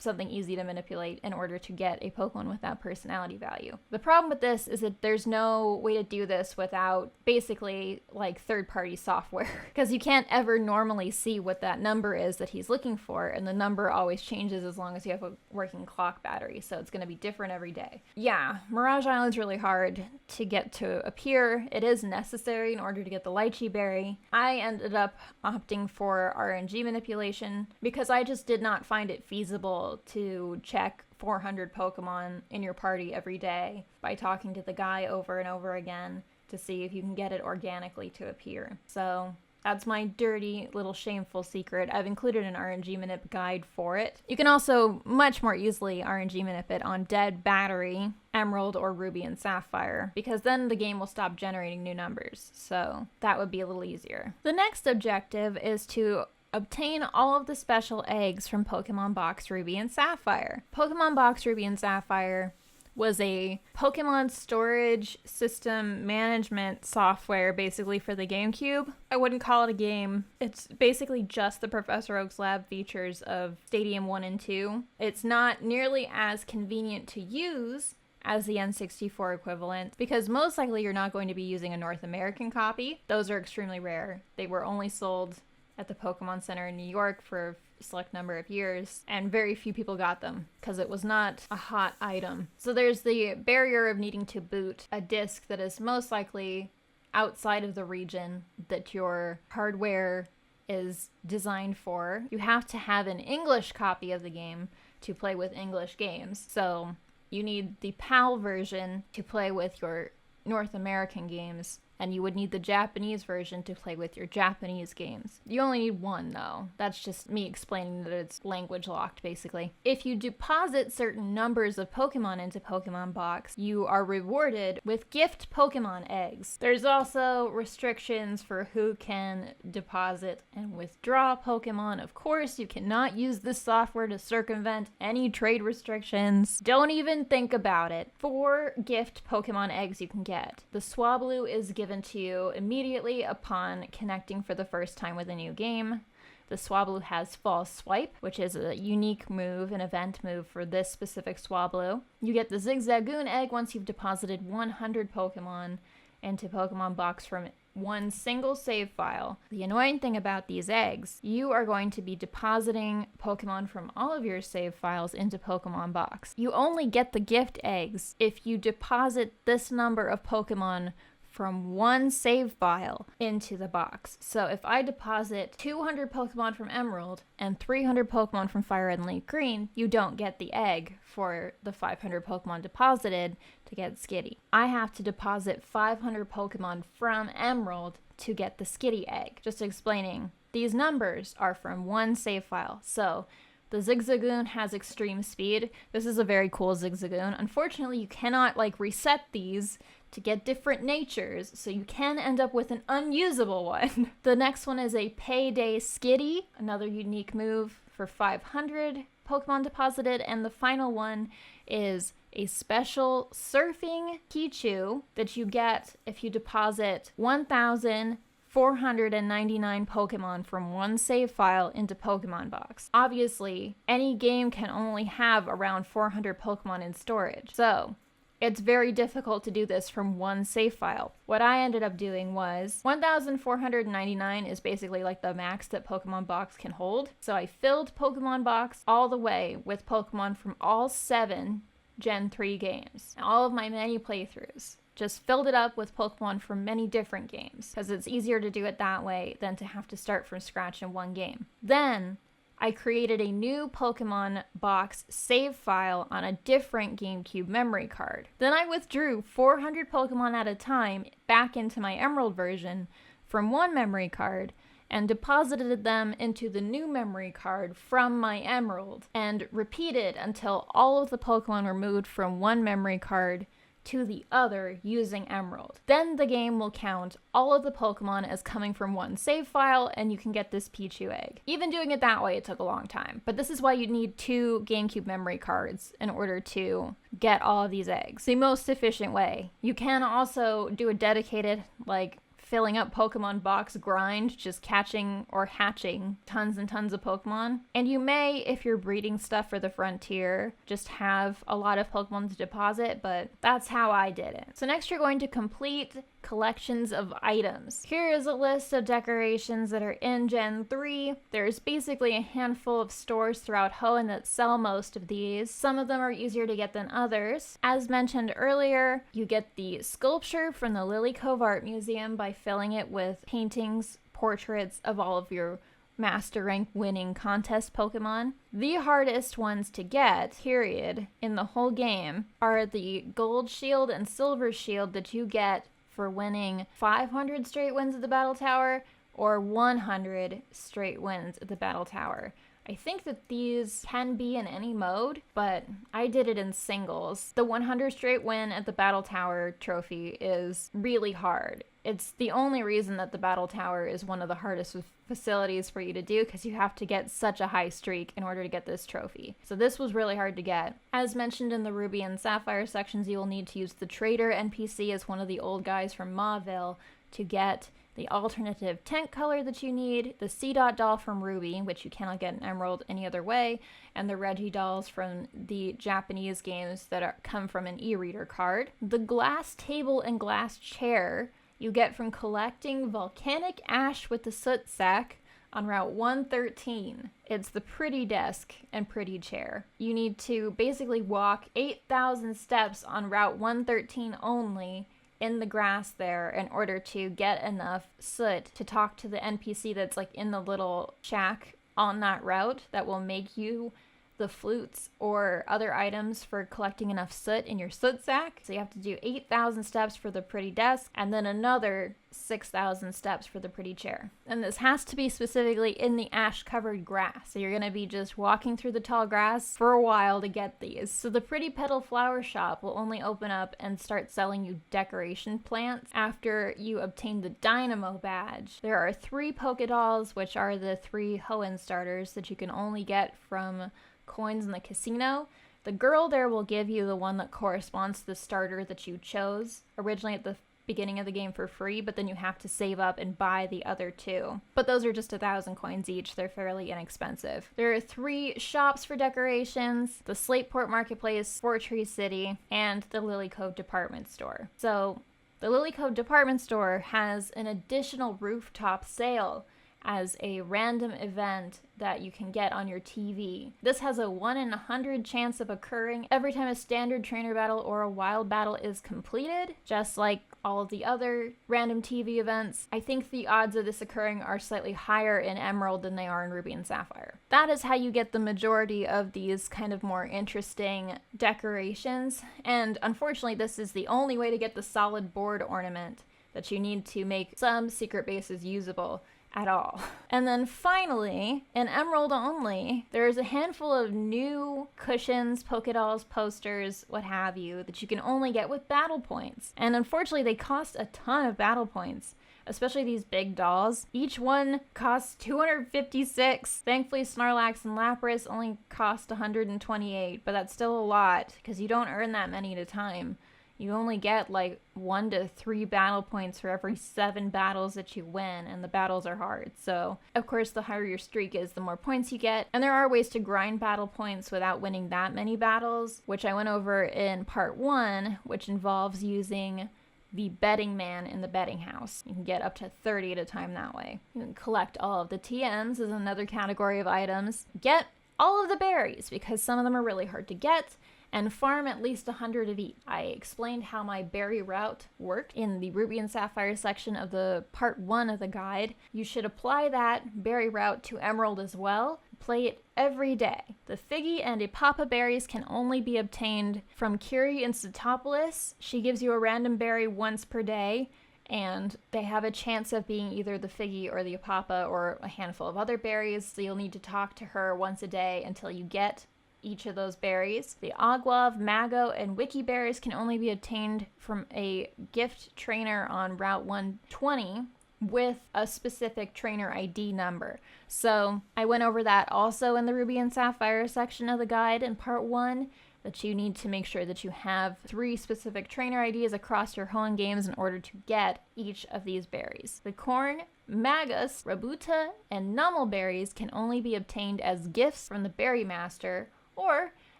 something easy to manipulate in order to get a Pokemon with that personality value. The problem with this is that there's no way to do this without basically like third-party software because you can't ever normally see what that number is that he's looking for, and the number always changes as long as you have a working clock battery, so it's going to be different every day. Yeah, Mirage Island's really hard to get to appear. It is necessary in order to get the Lychee Berry. I ended up opting for RNG manipulation because I just did not find it feasible to check 400 Pokemon in your party every day by talking to the guy over and over again to see if you can get it organically to appear. So that's my dirty little shameful secret. I've included an RNG manip guide for it. You can also much more easily RNG manip it on dead battery, Emerald or Ruby and Sapphire, because then the game will stop generating new numbers. So that would be a little easier. The next objective is to obtain all of the special eggs from Pokemon Box Ruby and Sapphire. Pokemon Box Ruby and Sapphire was a Pokemon storage system management software basically for the GameCube. I wouldn't call it a game. It's basically just the Professor Oak's Lab features of Stadium 1 and 2. It's not nearly as convenient to use as the N64 equivalent because most likely you're not going to be using a North American copy. Those are extremely rare. They were only sold at the Pokemon Center in New York for a select number of years, and very few people got them because it was not a hot item. So there's the barrier of needing to boot a disc that is most likely outside of the region that your hardware is designed for. You have to have an English copy of the game to play with English games. So you need the PAL version to play with your North American games, and you would need the Japanese version to play with your Japanese games. You only need one, though. That's just me explaining that it's language locked, basically. If you deposit certain numbers of Pokemon into Pokemon Box, you are rewarded with gift Pokemon eggs. There's also restrictions for who can deposit and withdraw Pokemon. Of course, you cannot use this software to circumvent any trade restrictions. Don't even think about it. 4 gift Pokemon eggs you can get. The Swablu is given to you immediately upon connecting for the first time with a new game. The Swablu has False Swipe, which is a unique move, an event move for this specific Swablu. You get the Zigzagoon egg once you've deposited 100 Pokemon into Pokemon Box from one single save file. The annoying thing about these eggs, you are going to be depositing Pokemon from all of your save files into Pokemon Box. You only get the gift eggs if you deposit this number of Pokemon from one save file into the box. So if I deposit 200 Pokemon from Emerald and 300 Pokemon from Fire Red and Leaf Green, you don't get the egg for the 500 Pokemon deposited to get Skitty. I have to deposit 500 Pokemon from Emerald to get the Skitty egg. Just explaining, these numbers are from one save file. So The Zigzagoon has extreme speed. This is a very cool Zigzagoon. Unfortunately, you cannot like reset these to get different natures, so you can end up with an unusable one. The next one is a Payday Skitty, another unique move for 500 Pokemon deposited, and the final one is a special surfing Pichu that you get if you deposit 1,499 Pokemon from one save file into Pokemon Box. Obviously, any game can only have around 400 Pokemon in storage, so it's very difficult to do this from one save file. What I ended up doing was 1,499 is basically like the max that Pokemon Box can hold. So I filled Pokemon Box all the way with Pokemon from all 7 Gen 3 games. And all of my many playthroughs. Just filled it up with Pokemon from many different games, because it's easier to do it that way than to have to start from scratch in one game. Then I created a new Pokemon Box save file on a different GameCube memory card. Then I withdrew 400 Pokemon at a time back into my Emerald version from one memory card and deposited them into the new memory card from my Emerald, and repeated until all of the Pokemon were moved from one memory card to the other using Emerald. Then the game will count all of the Pokemon as coming from one save file, and you can get this Pichu egg. Even doing it that way, it took a long time. But this is why you need 2 GameCube memory cards in order to get all of these eggs. The most efficient way. You can also do a dedicated, like, filling up Pokemon Box grind, just catching or hatching tons and tons of Pokemon. And you may, if you're breeding stuff for the frontier, just have a lot of Pokemon to deposit, but that's how I did it. So next you're going to complete collections of items. Here is a list of decorations that are in Gen 3. There's basically a handful of stores throughout Hoenn that sell most of these. Some of them are easier to get than others. As mentioned earlier, you get the sculpture from the Lily Cove Art Museum by filling it with paintings, portraits of all of your Master Rank winning contest Pokemon. The hardest ones to get, period, in the whole game are the Gold Shield and Silver Shield that you get for winning 500 straight wins at the Battle Tower or 100 straight wins at the Battle Tower. I think that these can be in any mode, but I did it in singles. The 100 straight win at the Battle Tower trophy is really hard. It's the only reason that the Battle Tower is one of the hardest facilities for you to do, because you have to get such a high streak in order to get this trophy. So this was really hard to get. As mentioned in the Ruby and Sapphire sections, you will need to use the Trader NPC as one of the old guys from Mauville to get the alternative tent color that you need, the C-Dot doll from Ruby, which you cannot get in Emerald any other way, and the Reggie dolls from the Japanese games that come from an e-reader card. The glass table and glass chair you get from collecting volcanic ash with the soot sack on Route 113. It's the pretty desk and pretty chair. You need to basically walk 8,000 steps on Route 113 only in the grass there in order to get enough soot to talk to the NPC that's like in the little shack on that route that will make you the flutes or other items for collecting enough soot in your soot sack. So you have to do 8,000 steps for the pretty desk and then another 6,000 steps for the pretty chair. And this has to be specifically in the ash-covered grass. So you're going to be just walking through the tall grass for a while to get these. So the Pretty Petal Flower Shop will only open up and start selling you decoration plants after you obtain the Dynamo badge. There are 3 Pokedolls, which are the 3 Hoenn starters that you can only get from coins in the casino. The girl there will give you the one that corresponds to the starter that you chose originally at the beginning of the game for free, but then you have to save up and buy the other 2. But those are just 1,000 coins each. They're fairly inexpensive. There are 3 shops for decorations: the Slateport Marketplace, Fortree City, and the Lily Cove Department Store. So the Lily Cove Department Store has an additional rooftop sale as a random event that you can get on your TV. This has a 1 in 100 chance of occurring every time a standard trainer battle or a wild battle is completed, just like all of the other random TV events. I think the odds of this occurring are slightly higher in Emerald than they are in Ruby and Sapphire. That is how you get the majority of these kind of more interesting decorations, and unfortunately this is the only way to get the solid board ornament that you need to make some secret bases usable at all. And then finally, in Emerald only, there's a handful of new cushions, Pokédolls, posters, what have you, that you can only get with battle points. And unfortunately, they cost a ton of battle points, especially these big dolls. Each one costs 256. Thankfully, Snorlax and Lapras only cost 128, but that's still a lot because you don't earn that many at a time. You only get like 1 to 3 battle points for every 7 battles that you win, and the battles are hard. So, of course, the higher your streak is, the more points you get. And there are ways to grind battle points without winning that many battles, which I went over in part 1, which involves using the betting man in the betting house. You can get up to 30 at a time that way. You can collect all of the TMs is another category of items. Get all of the berries, because some of them are really hard to get, and farm at least 100 of each. I explained how my berry route worked in the Ruby and Sapphire section of the part 1 of the guide. You should apply that berry route to Emerald as well. Play it every day. The Figgy and Epapa berries can only be obtained from Curie in Setopolis. She gives you a random berry once per day, and they have a chance of being either the Figgy or the Epapa or a handful of other berries, so you'll need to talk to her once a day until you get each of those berries. The Aguav, Mago, and Wiki berries can only be obtained from a gift trainer on Route 120 with a specific trainer ID number. So I went over that also in the Ruby and Sapphire section of the guide in part 1, that you need to make sure that you have 3 specific trainer IDs across your home games in order to get each of these berries. The Corn, Magus, Rabuta, and Nummel berries can only be obtained as gifts from the Berry Master or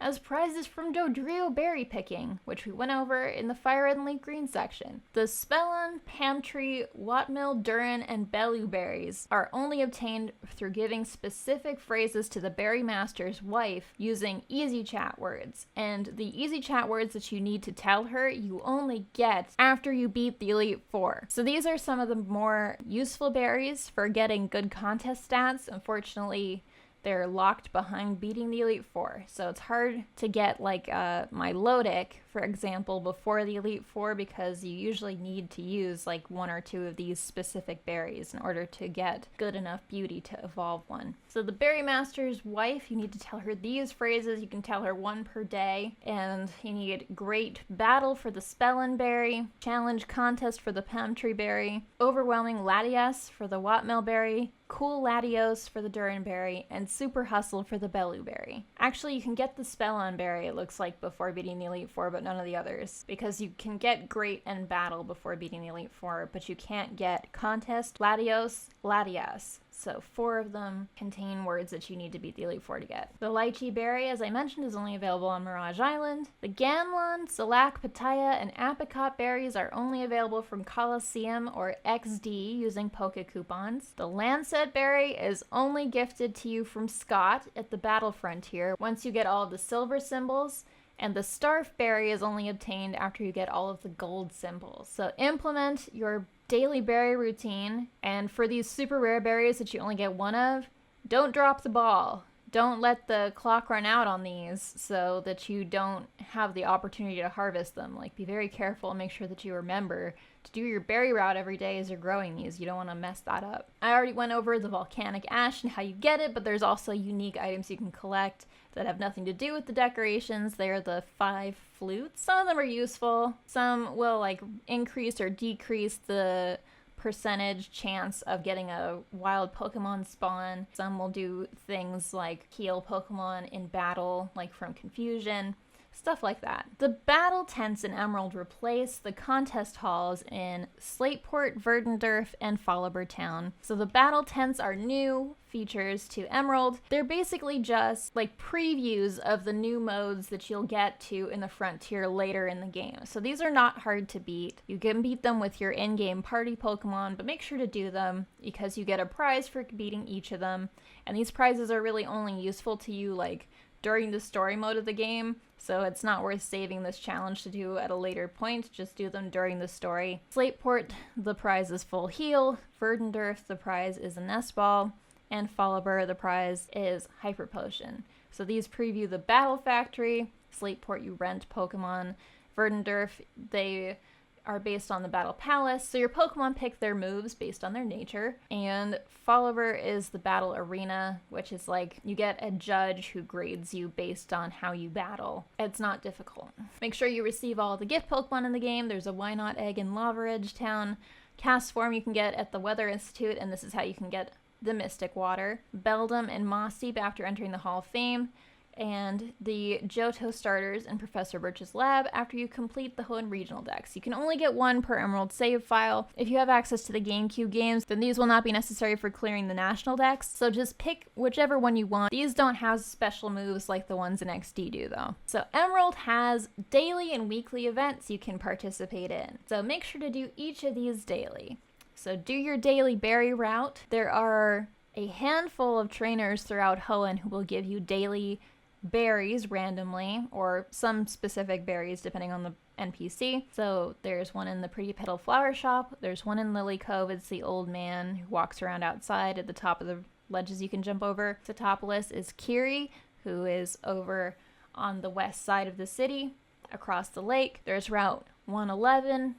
as prizes from Dodrio berry picking, which we went over in the Fire and Leaf Green section. The Spellon, Pamtree, Watmill, Durin, and Bellu berries are only obtained through giving specific phrases to the Berry Master's wife using easy chat words. And the easy chat words that you need to tell her, you only get after you beat the Elite Four. So these are some of the more useful berries for getting good contest stats. Unfortunately, they're locked behind beating the Elite Four. So it's hard to get like my Lodic, for example, before the Elite Four, because you usually need to use like 1 or 2 of these specific berries in order to get good enough beauty to evolve one. So the Berry Master's wife, you need to tell her these phrases. You can tell her 1 per day. And you need Great Battle for the Spellon berry, Challenge Contest for the Pamtree berry, Overwhelming Latias for the Watmill berry, Cool Latios for the Durin berry, and Super Hustle for the Bellu berry. Actually, you can get the Spellon berry, it looks like, before beating the Elite Four, but none of the others, because you can get Great and Battle before beating the Elite Four, but you can't get Contest, Latios, Latias. So 4 of them contain words that you need to beat the Elite Four to get. The Lychee berry, as I mentioned, is only available on Mirage Island. The Ganlon, Salak, Pitaya, and Apricot berries are only available from Coliseum or XD using Poke Coupons. The Lancet berry is only gifted to you from Scott at the Battle Frontier once you get all of the silver symbols. And the Starf berry is only obtained after you get all of the gold symbols. So implement your daily berry routine, and for these super rare berries that you only get 1 of, don't drop the ball. Don't let the clock run out on these so that you don't have the opportunity to harvest them. Like, be very careful and make sure that you remember to do your berry route every day as you're growing these. You don't want to mess that up. I already went over the volcanic ash and how you get it, but there's also unique items you can collect that have nothing to do with the decorations. They're the 5 flutes. Some of them are useful. Some will like increase or decrease the percentage chance of getting a wild Pokemon spawn. Some will do things like heal Pokemon in battle, like from confusion. Stuff like that. The battle tents in Emerald replace the contest halls in Slateport, Verdendurf, and Foliber Town. So the battle tents are new features to Emerald. They're basically just like previews of the new modes that you'll get to in the Frontier later in the game. So these are not hard to beat. You can beat them with your in-game party Pokemon, but make sure to do them because you get a prize for beating each of them. And these prizes are really only useful to you like during the story mode of the game, so it's not worth saving this challenge to do at a later point. Just do them during the story. Slateport, the prize is full heal. Verdendurf, the prize is a nest ball. And Foliber, the prize is hyper potion. So these preview the battle factory. Slateport, you rent Pokemon. Verdendurf, they are based on the Battle Palace, so your Pokemon pick their moves based on their nature. And Fallover is the battle arena, which is like you get a judge who grades you based on how you battle. It's not difficult. Make sure you receive all the gift Pokemon in the game. There's a Wynot egg in Lava Ridge Town. Cast Form you can get at the Weather Institute, and this is how you can get the Mystic Water. Beldum and Mossdeep after entering the Hall of Fame. And the Johto starters in Professor Birch's lab after you complete the Hoenn Regional Dex. You can only get one per Emerald save file. If you have access to the GameCube games, then these will not be necessary for clearing the National Dex, so just pick whichever one you want. These don't have special moves like the ones in XD do, though. So Emerald has daily and weekly events you can participate in, so make sure to do each of these daily. So do your daily berry route. There are a handful of trainers throughout Hoenn who will give you daily berries randomly, or some specific berries depending on the NPC. So there's one in the Pretty Petal Flower Shop, there's one in Lily Cove, it's the old man who walks around outside at the top of the ledges you can jump over. Tatopolis is Kiri, who is over on the west side of the city, across the lake. There's Route 111,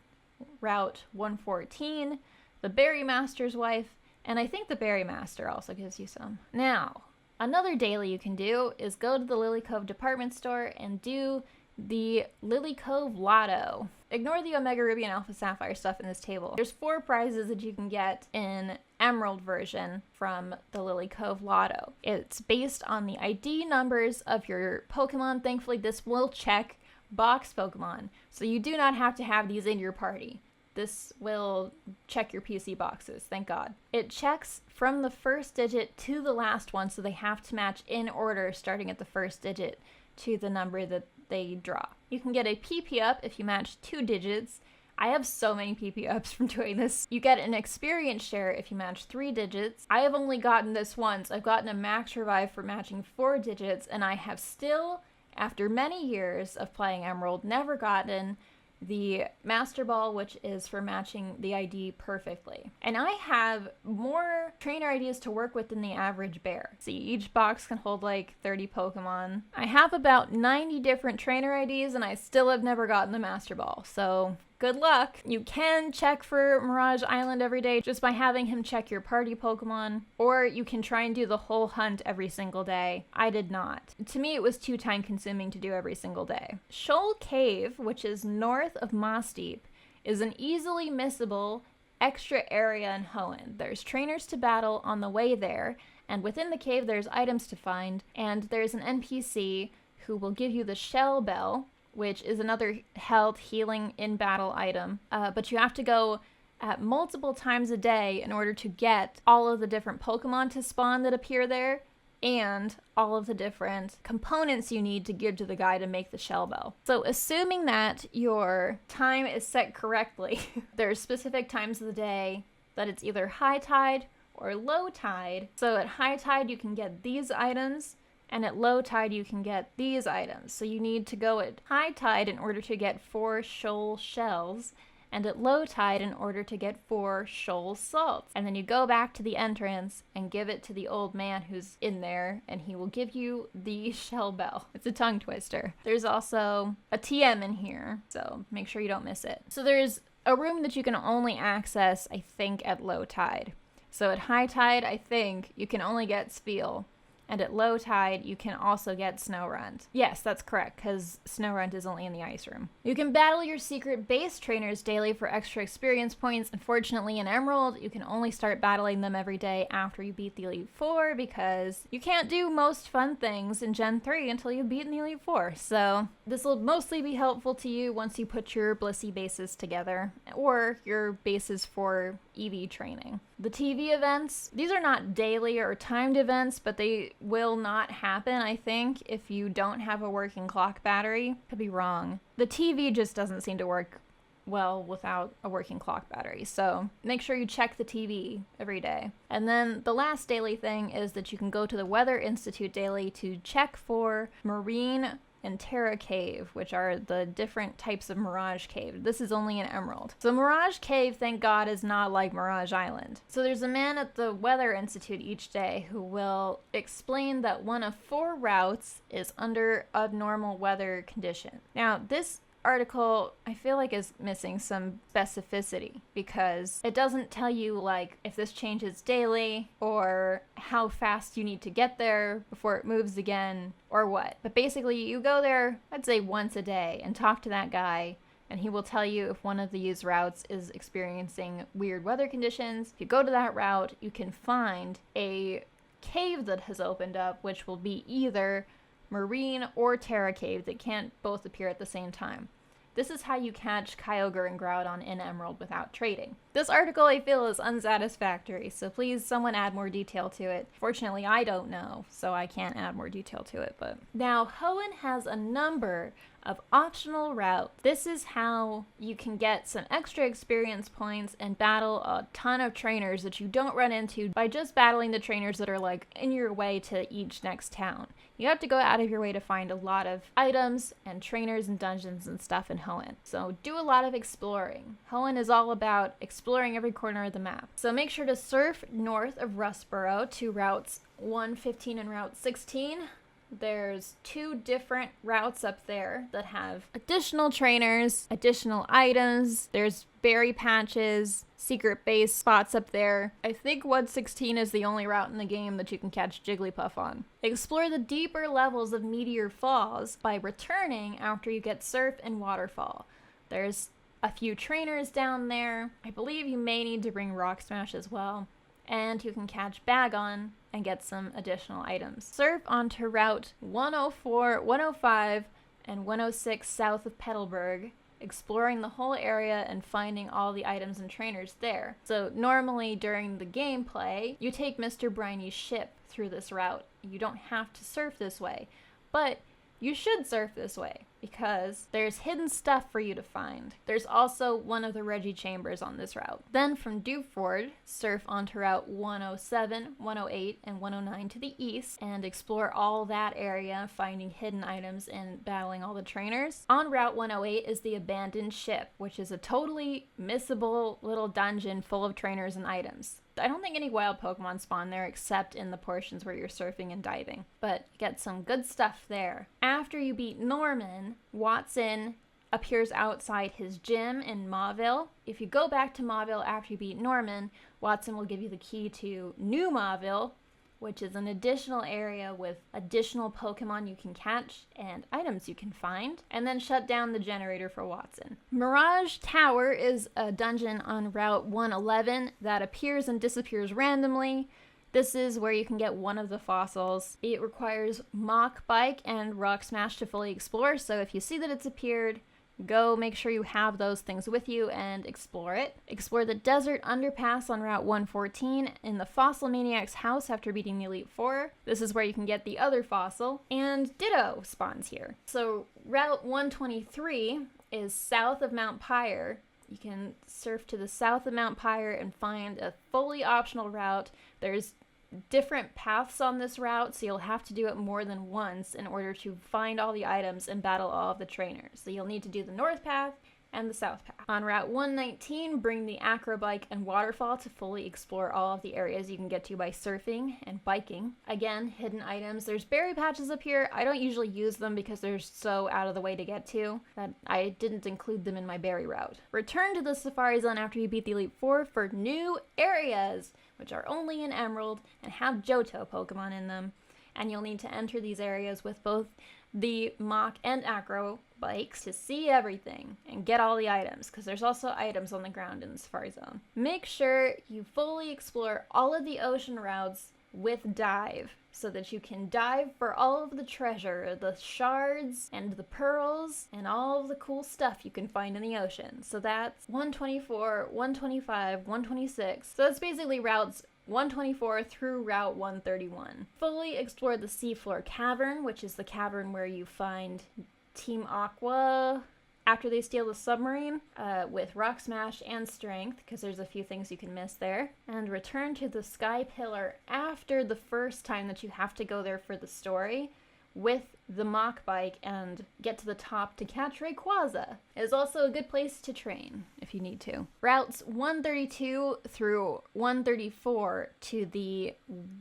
Route 114, the Berry Master's wife, and I think the Berry Master also gives you some. Now, another daily you can do is go to the Lily Cove department store and do the Lily Cove Lotto. Ignore the Omega Ruby and Alpha Sapphire stuff in this table. There's 4 prizes that you can get in Emerald version from the Lily Cove Lotto. It's based on the ID numbers of your Pokemon. Thankfully, this will check box Pokemon, so you do not have to have these in your party. This will check your PC boxes, thank God. It checks from the first digit to the last one, so they have to match in order, starting at the first digit to the number that they draw. You can get a PP up if you match 2 digits. I have so many PP ups from doing this. You get an experience share if you match 3 digits. I have only gotten this once. I've gotten a max revive for matching 4 digits, and I have still, after many years of playing Emerald, never gotten the Master Ball, which is for matching the ID perfectly. And I have more trainer ideas to work with than the average bear. See, each box can hold like 30 Pokemon. I have about 90 different trainer IDs, and I still have never gotten the Master Ball, so good luck. You can check for Mirage Island every day just by having him check your party Pokemon, or you can try and do the whole hunt every single day. I did not. To me, it was too time consuming to do every single day. Shoal Cave, which is north of Mossdeep, is an easily missable extra area in Hoenn. There's trainers to battle on the way there, and within the cave there's items to find, and there's an NPC who will give you the Shell Bell, which is another health healing in battle item, but you have to go at multiple times a day in order to get all of the different Pokemon to spawn that appear there, and all of the different components you need to give to the guy to make the Shell Bell. So assuming that your time is set correctly, there's specific times of the day that it's either high tide or low tide. So at high tide you can get these items, and at low tide you can get these items. So you need to go at high tide in order to get 4 shoal shells, and at low tide in order to get 4 shoal salts. And then you go back to the entrance and give it to the old man who's in there, and he will give you the Shell Bell. It's a tongue twister. There's also a TM in here, so make sure you don't miss it. So there's a room that you can only access, I think, at low tide. So at high tide, I think, you can only get Spiel. And at low tide, you can also get Snorunt. Yes, that's correct, because Snorunt is only in the ice room. You can battle your secret base trainers daily for extra experience points. Unfortunately, in Emerald, you can only start battling them every day after you beat the Elite Four, because you can't do most fun things in Gen 3 until you've beaten the Elite Four. So this will mostly be helpful to you once you put your Blissey bases together, or your bases for EV training. The TV events, these are not daily or timed events, but they will not happen, I think, if you don't have a working clock battery. Could be wrong. The TV just doesn't seem to work well without a working clock battery, so make sure you check the TV every day. And then the last daily thing is that you can go to the Weather Institute daily to check for Marine and Terra Cave, which are the different types of Mirage Cave. This is only in Emerald. So Mirage Cave, thank God, is not like Mirage Island. So there's a man at the Weather Institute each day who will explain that one of 4 routes is under abnormal weather condition. Now, this article, I feel like, is missing some specificity because it doesn't tell you, like, if this changes daily or how fast you need to get there before it moves again or what. But basically, you go there, I'd say once a day, and talk to that guy, and he will tell you if one of the used routes is experiencing weird weather conditions. If you go to that route, you can find a cave that has opened up, which will be either Marine or Terra Cave that can't both appear at the same time. This is how you catch Kyogre and Groudon in Emerald without trading. This article, I feel, is unsatisfactory, so please someone add more detail to it. Fortunately, I don't know, so I can't add more detail to it. But now, Hoenn has a number of optional routes. This is how you can get some extra experience points and battle a ton of trainers that you don't run into by just battling the trainers that are like in your way to each next town. You have to go out of your way to find a lot of items and trainers and dungeons and stuff in Hoenn. So do a lot of exploring. Hoenn is all about exploring every corner of the map. So make sure to surf north of Rustboro to routes 115 and Route 16. There's 2 different routes up there that have additional trainers, additional items. There's berry patches, secret base spots up there. I think 116 is the only route in the game that you can catch Jigglypuff on. Explore the deeper levels of Meteor Falls by returning after you get Surf and Waterfall. There's a few trainers down there. I believe you may need to bring Rock Smash as well. And you can catch Bagon and get some additional items. Surf onto Route 104, 105, and 106 south of Petalburg, exploring the whole area and finding all the items and trainers there. So normally during the gameplay, you take Mr. Briny's ship through this route. You don't have to surf this way, but you should surf this way because there's hidden stuff for you to find. There's also one of the Reggie Chambers on this route. Then from Dewford, surf onto Route 107, 108, and 109 to the east and explore all that area, finding hidden items and battling all the trainers. On Route 108 is the Abandoned Ship, which is a totally missable little dungeon full of trainers and items. I don't think any wild Pokemon spawn there except in the portions where you're surfing and diving, but get some good stuff there. After you beat Norman, Watson appears outside his gym in Mauville. If you go back to Mauville after you beat Norman, Watson will give you the key to New Mauville, which is an additional area with additional Pokemon you can catch and items you can find, and then shut down the generator for Watson. Mirage Tower is a dungeon on Route 111 that appears and disappears randomly. This is where you can get one of the fossils. It requires Mach Bike and Rock Smash to fully explore, so if you see that it's appeared, go make sure you have those things with you and explore it. Explore the Desert Underpass on Route 114 in the Fossil Maniac's house after beating the Elite Four. This is where you can get the other fossil, and Ditto spawns here. So Route 123 is south of Mount Pyre. You can surf to the south of Mount Pyre and find a fully optional route. There's different paths on this route, so you'll have to do it more than once in order to find all the items and battle all of the trainers. So you'll need to do the north path and the south path. On Route 119, bring the Acrobike and Waterfall to fully explore all of the areas you can get to by surfing and biking. Again, hidden items. There's berry patches up here. I don't usually use them because they're so out of the way to get to that I didn't include them in my berry route. Return to the Safari Zone after you beat the Elite Four for new areas, which are only in Emerald and have Johto Pokemon in them. And you'll need to enter these areas with both the Mach and Acro bikes to see everything and get all the items, because there's also items on the ground in the Safari Zone. Make sure you fully explore all of the ocean routes with dive, so that you can dive for all of the treasure, the shards and the pearls and all of the cool stuff you can find in the ocean. So that's 124, 125, 126. So that's basically routes 124 through Route 131. Fully explore the Seafloor Cavern, which is the cavern where you find Team Aqua after they steal the submarine, with Rock Smash and Strength, because there's a few things you can miss there. And return to the Sky Pillar after the first time that you have to go there for the story with the Mach Bike and get to the top to catch Rayquaza. It is also a good place to train if you need to. Routes 132 through 134 to the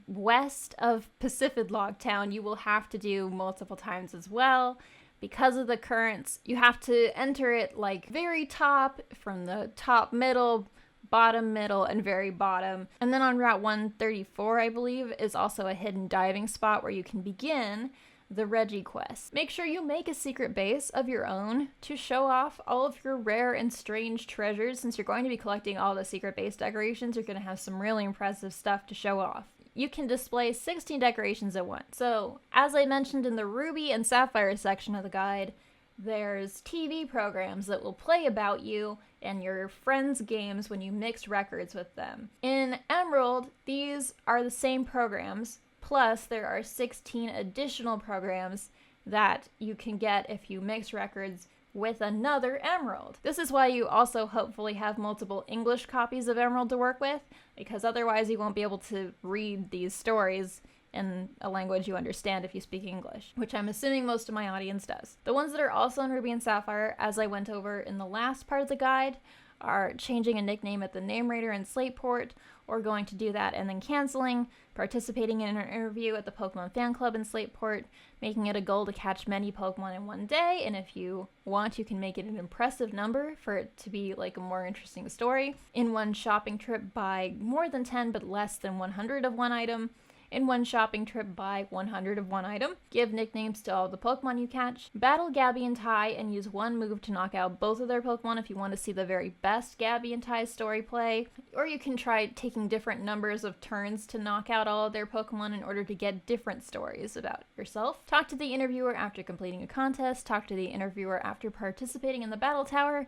west of Pacifidlog Town you will have to do multiple times as well, because of the currents, you have to enter it like very top, from the top middle, bottom middle, and very bottom. And then on Route 134, I believe, is also a hidden diving spot where you can begin the Reggie quest. Make sure you make a secret base of your own to show off all of your rare and strange treasures. Since you're going to be collecting all the secret base decorations, you're going to have some really impressive stuff to show off. You can display 16 decorations at once. So, as I mentioned in the Ruby and Sapphire section of the guide, there's TV programs that will play about you and your friends' games when you mix records with them. In Emerald, these are the same programs, plus there are 16 additional programs that you can get if you mix records with another Emerald. This is why you also hopefully have multiple English copies of Emerald to work with, because otherwise you won't be able to read these stories in a language you understand if you speak English, which I'm assuming most of my audience does. The ones that are also in Ruby and Sapphire, as I went over in the last part of the guide, are changing a nickname at the name rater in Slateport, or going to do that and then canceling, participating in an interview at the Pokemon Fan Club in Slateport, making it a goal to catch many Pokemon in one day, and if you want, you can make it an impressive number for it to be like a more interesting story. In one shopping trip, buy more than 10 but less than 100 of one item. In one shopping trip, buy 100 of one item. Give nicknames to all the Pokemon you catch. Battle Gabby and Tai and use one move to knock out both of their Pokemon if you want to see the very best Gabby and Tai story play. Or you can try taking different numbers of turns to knock out all of their Pokemon in order to get different stories about yourself. Talk to the interviewer after completing a contest. Talk to the interviewer after participating in the Battle Tower.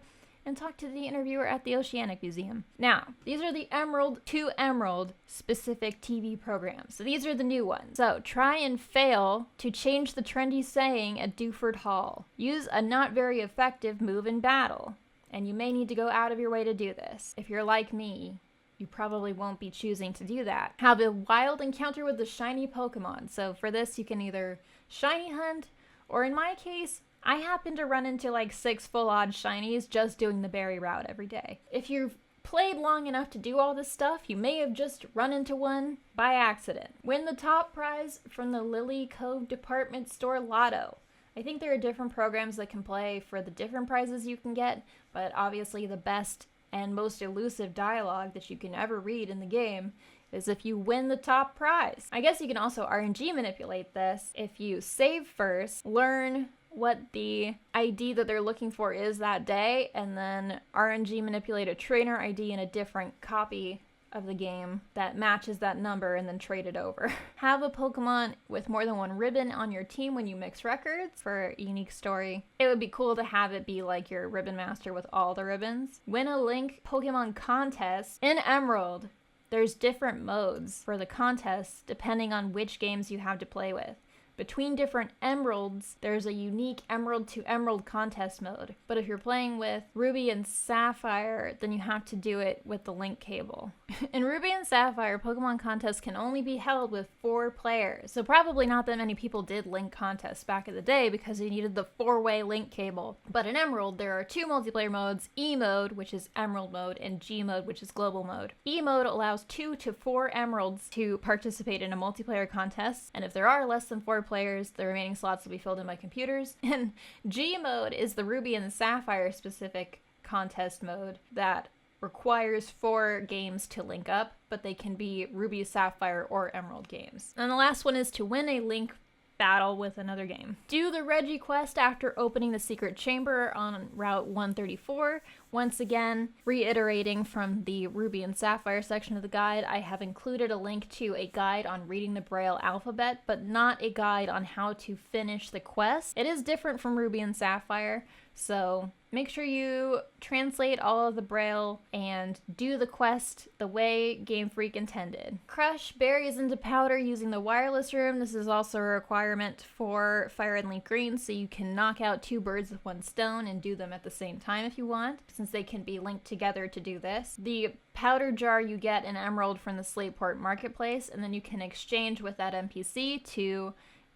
And talk to the interviewer at the Oceanic Museum. Now, these are the Emerald to Emerald specific TV programs. So these are the new ones. So try and fail to change the trendy saying at Dewford Hall. Use a not very effective move in battle. And you may need to go out of your way to do this. If you're like me, you probably won't be choosing to do that. Have a wild encounter with the shiny Pokemon. So for this, you can either shiny hunt, or in my case, I happen to run into like 6 full-on shinies just doing the berry route every day. If you've played long enough to do all this stuff, you may have just run into one by accident. Win the top prize from the Lily Cove department store lotto. I think there are different programs that can play for the different prizes you can get, but obviously the best and most elusive dialogue that you can ever read in the game is if you win the top prize. I guess you can also RNG manipulate this. If you save first, learn what the ID that they're looking for is that day, and then RNG manipulate a trainer ID in a different copy of the game that matches that number and then trade it over. Have a Pokemon with more than one ribbon on your team when you mix records for a unique story. It would be cool to have it be like your Ribbon Master with all the ribbons. Win a Link Pokemon contest in Emerald. There's different modes for the contests depending on which games you have to play with. Between different Emeralds, there's a unique Emerald to Emerald contest mode. But if you're playing with Ruby and Sapphire, then you have to do it with the link cable. In Ruby and Sapphire, Pokemon contests can only be held with 4 players. So probably not that many people did link contests back in the day because you needed the 4-way link cable. But in Emerald, there are 2 multiplayer modes, E mode, which is Emerald mode, and G mode, which is global mode. E mode allows 2 to 4 Emeralds to participate in a multiplayer contest, and if there are less than 4 players, the remaining slots will be filled in by computers. And G mode is the Ruby and Sapphire specific contest mode that requires 4 games to link up, but they can be Ruby, Sapphire, or Emerald games. And the last one is to win a link battle with another game. Do the Reggie quest after opening the secret chamber on Route 134. Once again, reiterating from the Ruby and Sapphire section of the guide, I have included a link to a guide on reading the Braille alphabet, but not a guide on how to finish the quest. It is different from Ruby and Sapphire, so make sure you translate all of the Braille and do the quest the way Game Freak intended. Crush berries into powder using the wireless room. This is also a requirement for Fire and Leaf Green, so you can knock out 2 birds with 1 stone and do them at the same time if you want, since they can be linked together to do this. The powder jar you get in Emerald from the Slateport Marketplace, and then you can exchange with that NPC to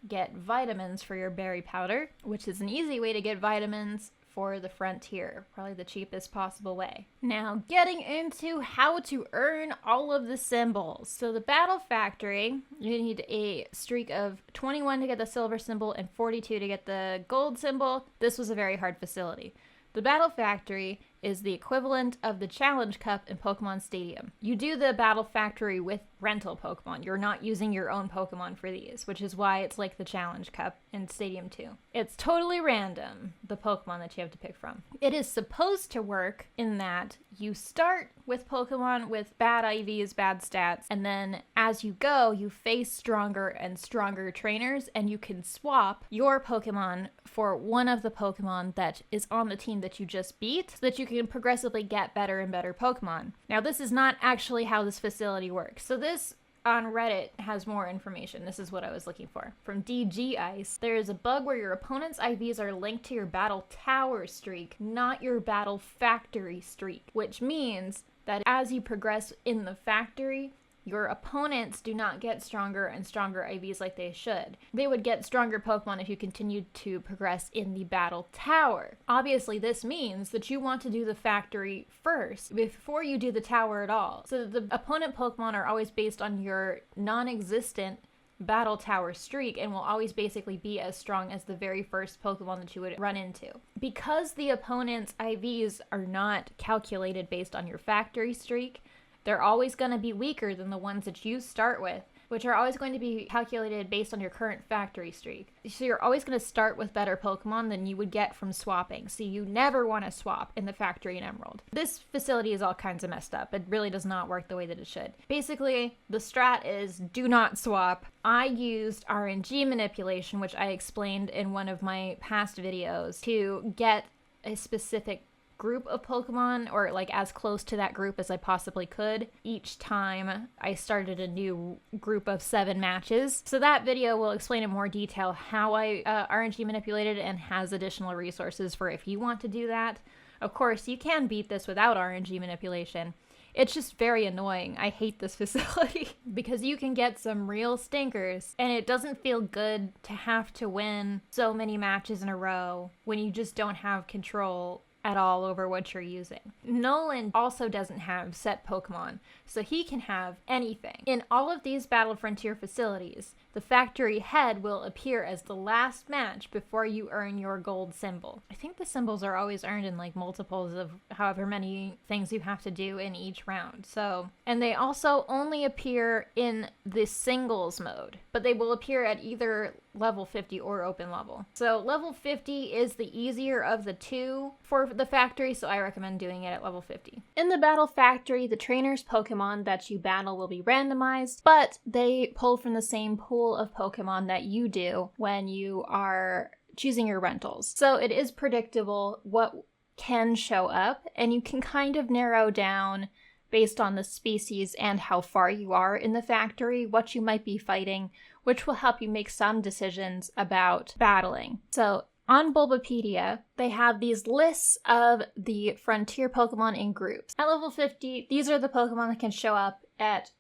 get vitamins for your berry powder, which is an easy way to get vitamins for the frontier, probably the cheapest possible way. Now, getting into how to earn all of the symbols. So the Battle Factory, you need a streak of 21 to get the silver symbol and 42 to get the gold symbol. This was a very hard facility. The Battle Factory is the equivalent of the Challenge Cup in Pokemon Stadium. You do the Battle Factory with rental Pokemon. You're not using your own Pokemon for these, which is why it's like the Challenge Cup in Stadium 2. It's totally random, the Pokemon that you have to pick from. It is supposed to work in that you start with Pokemon with bad IVs, bad stats, and then as you go, you face stronger and stronger trainers, and you can swap your Pokemon for one of the Pokemon that is on the team that you just beat, so that you can progressively get better and better Pokemon. Now, this is not actually how this facility works. So this on Reddit has more information. This is what I was looking for. From DG Ice, there is a bug where your opponent's IVs are linked to your Battle Tower streak, not your Battle Factory streak, which means that as you progress in the factory, your opponents do not get stronger and stronger IVs like they should. They would get stronger Pokemon if you continued to progress in the Battle Tower. Obviously, this means that you want to do the factory first before you do the tower at all. So the opponent Pokemon are always based on your non-existent Battle Tower streak and will always basically be as strong as the very first Pokemon that you would run into. Because the opponent's IVs are not calculated based on your factory streak, they're always going to be weaker than the ones that you start with, which are always going to be calculated based on your current factory streak. So you're always going to start with better Pokemon than you would get from swapping. So you never want to swap in the factory in Emerald. This facility is all kinds of messed up. It really does not work the way that it should. Basically, the strat is do not swap. I used RNG manipulation, which I explained in one of my past videos, to get a specific group of Pokemon, or like as close to that group as I possibly could each time I started a new group of 7 matches. So that video will explain in more detail how I RNG manipulated and has additional resources for if you want to do that. Of course, you can beat this without RNG manipulation. It's just very annoying. I hate this facility because you can get some real stinkers, and it doesn't feel good to have to win so many matches in a row when you just don't have control at all over what you're using. Nolan also doesn't have set Pokemon, so he can have anything. In all of these Battle Frontier facilities, the factory head will appear as the last match before you earn your gold symbol. I think the symbols are always earned in like multiples of however many things you have to do in each round. And they also only appear in the singles mode, but they will appear at either level 50 or open level. So level 50 is the easier of the two for the factory, so I recommend doing it at level 50. In the Battle Factory, the trainer's Pokemon that you battle will be randomized, but they pull from the same pool of Pokemon that you do when you are choosing your rentals. So it is predictable what can show up, and you can kind of narrow down based on the species and how far you are in the factory, what you might be fighting, which will help you make some decisions about battling. So on Bulbapedia, they have these lists of the frontier Pokemon in groups. At level 50, these are the Pokemon that can show up at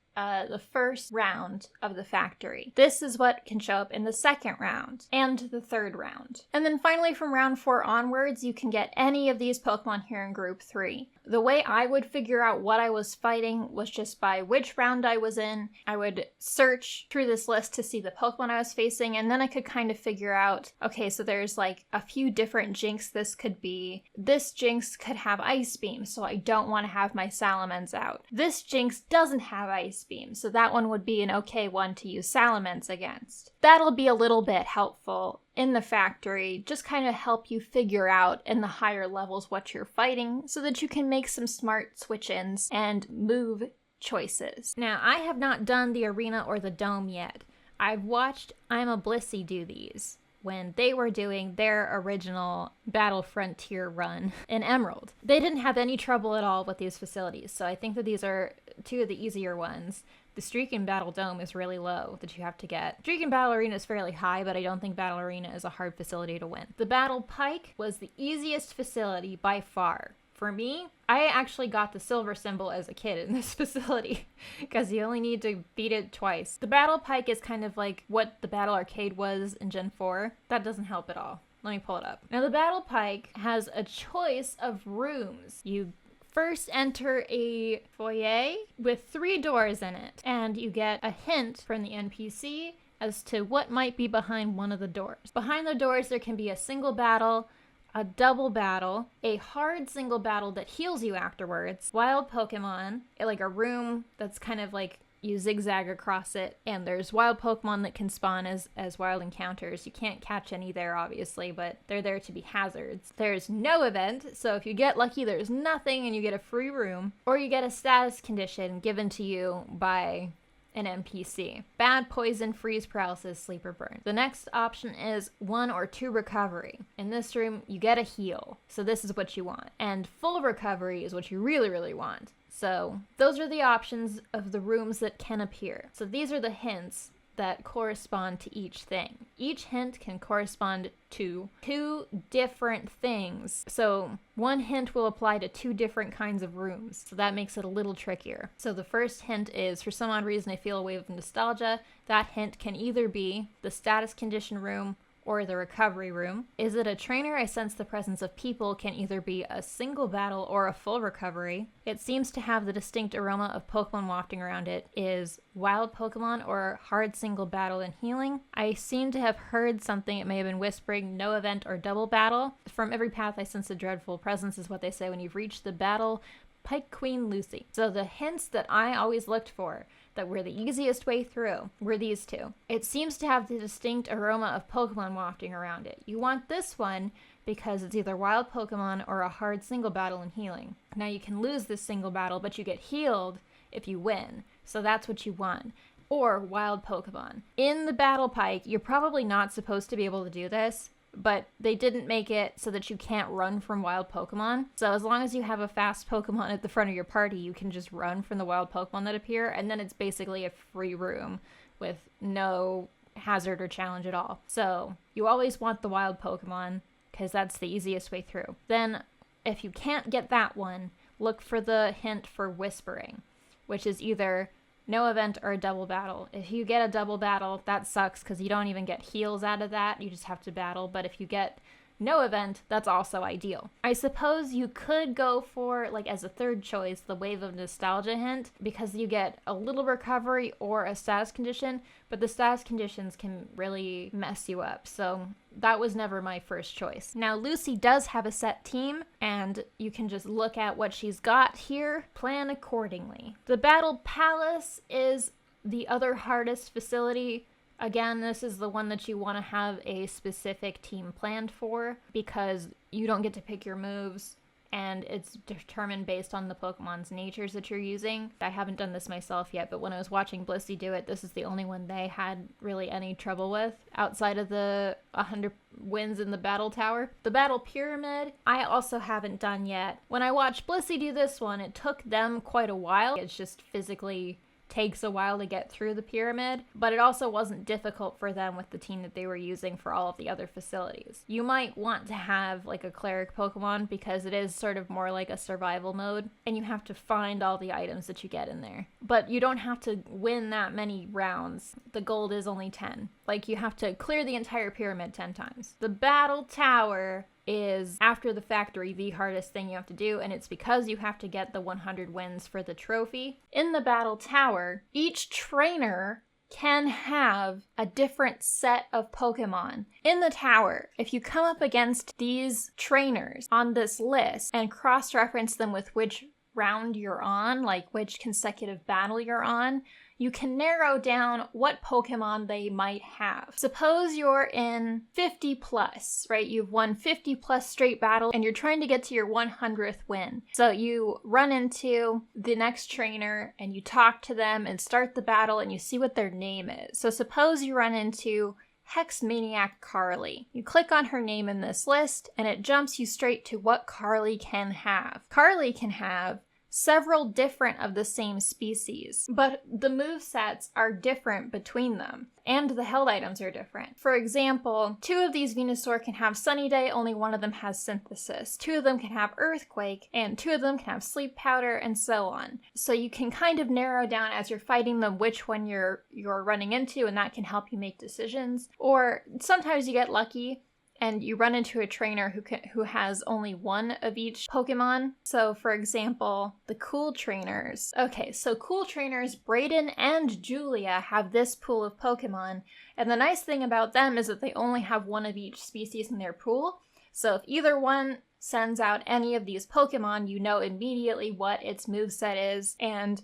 the first round of the factory. This is what can show up in the second round and the third round. And then finally from round 4 onwards, you can get any of these Pokemon here in group 3. The way I would figure out what I was fighting was just by which round I was in. I would search through this list to see the Pokemon I was facing, and then I could kind of figure out, okay, so there's like a few different Jinx this could be. This Jinx could have Ice Beam, so I don't want to have my Salamence out. This Jinx doesn't have Ice Beam, so that one would be an okay one to use Salamence against. That'll be a little bit helpful in the factory, just kind of help you figure out in the higher levels what you're fighting so that you can make some smart switch-ins and move choices. Now, I have not done the arena or the dome yet. I've watched I'm a Blissey do these when they were doing their original Battle Frontier run in Emerald. They didn't have any trouble at all with these facilities, so I think that these are 2 of the easier ones. The streak in Battle Dome is really low that you have to get. Streak in Battle Arena is fairly high, but I don't think Battle Arena is a hard facility to win. The Battle Pike was the easiest facility by far. For me, I actually got the silver symbol as a kid in this facility because you only need to beat it twice. The Battle Pike is kind of like what the Battle Arcade was in Gen 4. That doesn't help at all. Let me pull it up. Now the Battle Pike has a choice of rooms. You first enter a foyer with 3 doors in it, and you get a hint from the NPC as to what might be behind one of the doors. Behind the doors there can be a single battle, a double battle, a hard single battle that heals you afterwards, wild Pokemon, like a room that's kind of like you zigzag across it, and there's wild Pokemon that can spawn as wild encounters. You can't catch any there, obviously, but they're there to be hazards. There's no event, so if you get lucky, there's nothing and you get a free room, or you get a status condition given to you by an NPC. Bad, poison, freeze, paralysis, sleep, or burn. The next option is 1 or 2 recovery. In this room, you get a heal, so this is what you want. And full recovery is what you really, really want. So those are the options of the rooms that can appear. So these are the hints that correspond to each thing. Each hint can correspond to 2 different things. So one hint will apply to 2 different kinds of rooms. So that makes it a little trickier. So the first hint is, for some odd reason I feel a wave of nostalgia. That hint can either be the status condition room or the recovery room. Is it a trainer? I sense the presence of people can either be a single battle or a full recovery. It seems to have the distinct aroma of Pokemon wafting around it. Is wild Pokemon or hard single battle and healing? I seem to have heard something, it may have been whispering, no event or double battle. From every path I sense a dreadful presence is what they say when you've reached the battle Pike Queen Lucy. So the hints that I always looked for that were the easiest way through were these 2. It seems to have the distinct aroma of Pokemon wafting around it. You want this one because it's either wild Pokemon or a hard single battle and healing. Now you can lose this single battle, but you get healed if you win. So that's what you want. Or wild Pokemon. In the Battle Pike, you're probably not supposed to be able to do this, but they didn't make it so that you can't run from wild Pokemon. So as long as you have a fast Pokemon at the front of your party, you can just run from the wild Pokemon that appear, and then it's basically a free room with no hazard or challenge at all. So you always want the wild Pokemon, because that's the easiest way through. Then, if you can't get that one, look for the hint for whispering, which is either no event or a double battle. If you get a double battle, that sucks because you don't even get heals out of that. You just have to battle. But if you get no event, that's also ideal. I suppose you could go for, like, as a third choice, the Wave of Nostalgia hint, because you get a little recovery or a status condition, but the status conditions can really mess you up. So that was never my first choice. Now, Lucy does have a set team, and you can just look at what she's got here, plan accordingly. The Battle Palace is the other hardest facility. Again, this is the one that you want to have a specific team planned for, because you don't get to pick your moves, and it's determined based on the Pokemon's natures that you're using. I haven't done this myself yet, but when I was watching Blissey do it, this is the only one they had really any trouble with, outside of the 100 wins in the Battle Tower. The Battle Pyramid, I also haven't done yet. When I watched Blissey do this one, it took them quite a while. It's just physically takes a while to get through the pyramid, but it also wasn't difficult for them with the team that they were using for all of the other facilities. You might want to have like a cleric Pokemon because it is sort of more like a survival mode, and you have to find all the items that you get in there. But you don't have to win that many rounds. The gold is only 10. Like, you have to clear the entire pyramid 10 times. The Battle Tower is, after the factory, the hardest thing you have to do, and it's because you have to get the 100 wins for the trophy. In the Battle Tower, each trainer can have a different set of Pokemon. In the tower, if you come up against these trainers on this list and cross-reference them with which round you're on, like which consecutive battle you're on, you can narrow down what Pokemon they might have. Suppose you're in 50 plus, right? You've won 50 plus straight battles and you're trying to get to your 100th win. So you run into the next trainer and you talk to them and start the battle and you see what their name is. So suppose you run into Hex Maniac Carly. You click on her name in this list and it jumps you straight to what Carly can have. Carly can have several different of the same species, but the movesets are different between them, and the held items are different. For example, 2 of these Venusaur can have Sunny Day, only one of them has Synthesis. 2 of them can have Earthquake, and 2 of them can have Sleep Powder, and so on. So you can kind of narrow down as you're fighting them which one you're running into, and that can help you make decisions. Or sometimes you get lucky and you run into a trainer who has only one of each Pokemon. So for example, the cool trainers. Okay, so cool trainers Brayden and Julia have this pool of Pokemon, and the nice thing about them is that they only have one of each species in their pool. So if either one sends out any of these Pokemon, you know immediately what its moveset is. And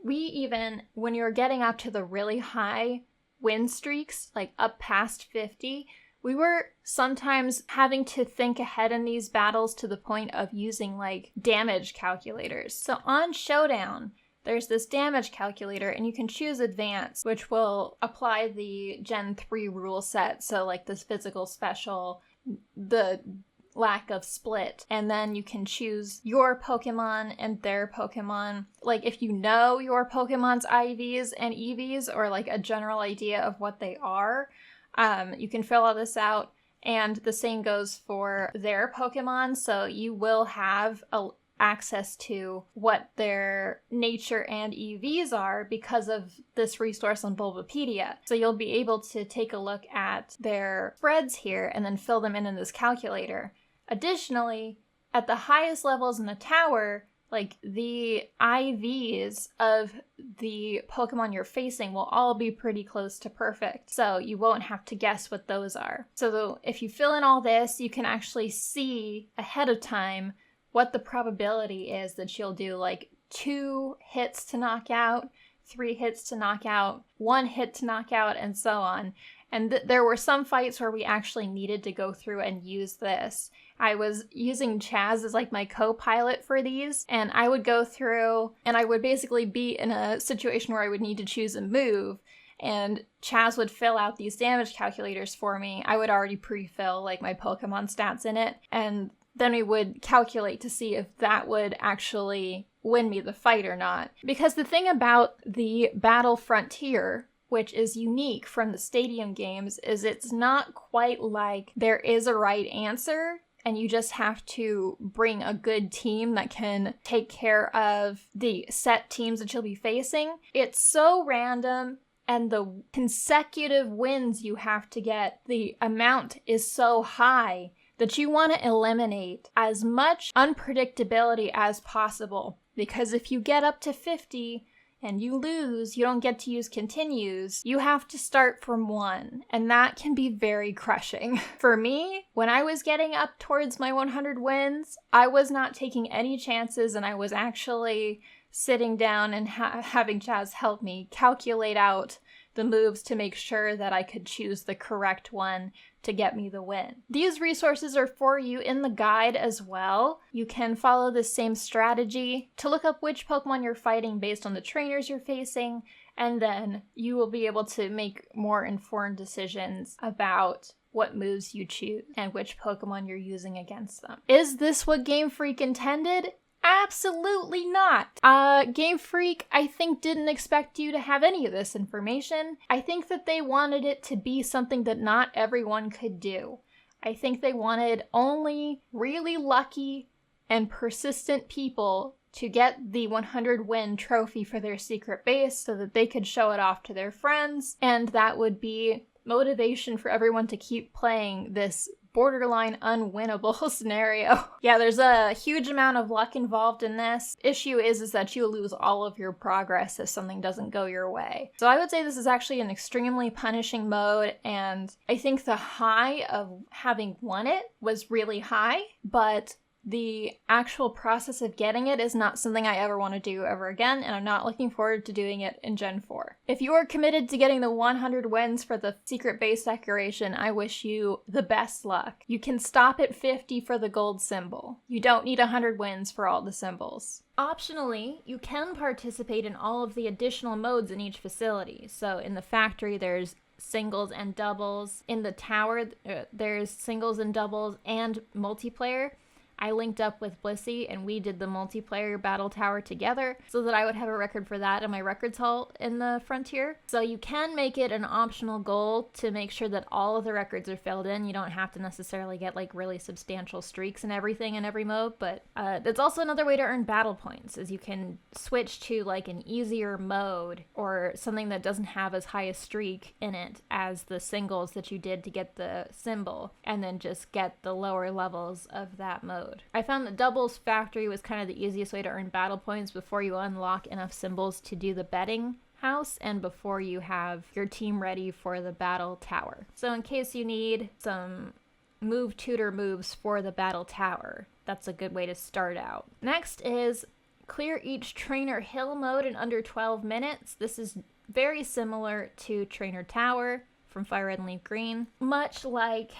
we even, when you're getting up to the really high win streaks, like up past 50, we were sometimes having to think ahead in these battles to the point of using like damage calculators. So on Showdown, there's this damage calculator, and you can choose Advance, which will apply the Gen 3 rule set. So like this physical special, the lack of split, and then you can choose your Pokemon and their Pokemon. Like if you know your Pokemon's IVs and EVs, or like a general idea of what they are, you can fill all this out, and the same goes for their Pokemon, so you will have access to what their nature and EVs are because of this resource on Bulbapedia. So you'll be able to take a look at their spreads here and then fill them in this calculator. Additionally, at the highest levels in the tower, like the IVs of the Pokemon you're facing will all be pretty close to perfect, so you won't have to guess what those are. So if you fill in all this, you can actually see ahead of time what the probability is that you'll do like 2 hits to knock out, 3 hits to knock out, 1 hit to knock out, and so on. And there were some fights where we actually needed to go through and use this. I was using Chaz as like my co-pilot for these, and I would go through and I would basically be in a situation where I would need to choose a move, and Chaz would fill out these damage calculators for me. I would already pre-fill like my Pokemon stats in it, and then we would calculate to see if that would actually win me the fight or not. Because the thing about the Battle Frontier, which is unique from the Stadium games, is it's not quite like there is a right answer and you just have to bring a good team that can take care of the set teams that you'll be facing. It's so random, and the consecutive wins you have to get, the amount is so high that you want to eliminate as much unpredictability as possible. Because if you get up to 50 and you lose, you don't get to use continues, you have to start from 1, and that can be very crushing. For me, when I was getting up towards my 100 wins, I was not taking any chances, and I was actually sitting down and having Chaz help me calculate out the moves to make sure that I could choose the correct one to get me the win. These resources are for you in the guide as well. You can follow the same strategy to look up which Pokemon you're fighting based on the trainers you're facing, and then you will be able to make more informed decisions about what moves you choose and which Pokemon you're using against them. Is this what Game Freak intended? Absolutely not. Game Freak, I think, didn't expect you to have any of this information. I think that they wanted it to be something that not everyone could do. I think they wanted only really lucky and persistent people to get the 100 win trophy for their secret base so that they could show it off to their friends, and that would be motivation for everyone to keep playing this borderline unwinnable scenario. Yeah, there's a huge amount of luck involved in this. Issue is that you lose all of your progress if something doesn't go your way. So I would say this is actually an extremely punishing mode, and I think the high of having won it was really high, but the actual process of getting it is not something I ever want to do ever again, and I'm not looking forward to doing it in Gen 4. If you are committed to getting the 100 wins for the secret base decoration, I wish you the best luck. You can stop at 50 for the gold symbol. You don't need 100 wins for all the symbols. Optionally, you can participate in all of the additional modes in each facility. So in the factory, there's singles and doubles. In the tower, there's singles and doubles and multiplayer. I linked up with Blissey and we did the multiplayer battle tower together so that I would have a record for that in my records hall in the Frontier. So you can make it an optional goal to make sure that all of the records are filled in. You don't have to necessarily get like really substantial streaks and everything in every mode, but that's also another way to earn battle points, is you can switch to like an easier mode or something that doesn't have as high a streak in it as the singles that you did to get the symbol, and then just get the lower levels of that mode. I found that Doubles Factory was kind of the easiest way to earn battle points before you unlock enough symbols to do the betting house and before you have your team ready for the battle tower. So in case you need some move tutor moves for the battle tower, that's a good way to start out. Next is clear each Trainer Hill mode in under 12 minutes. This is very similar to Trainer Tower from Fire Red and Leaf Green. Much like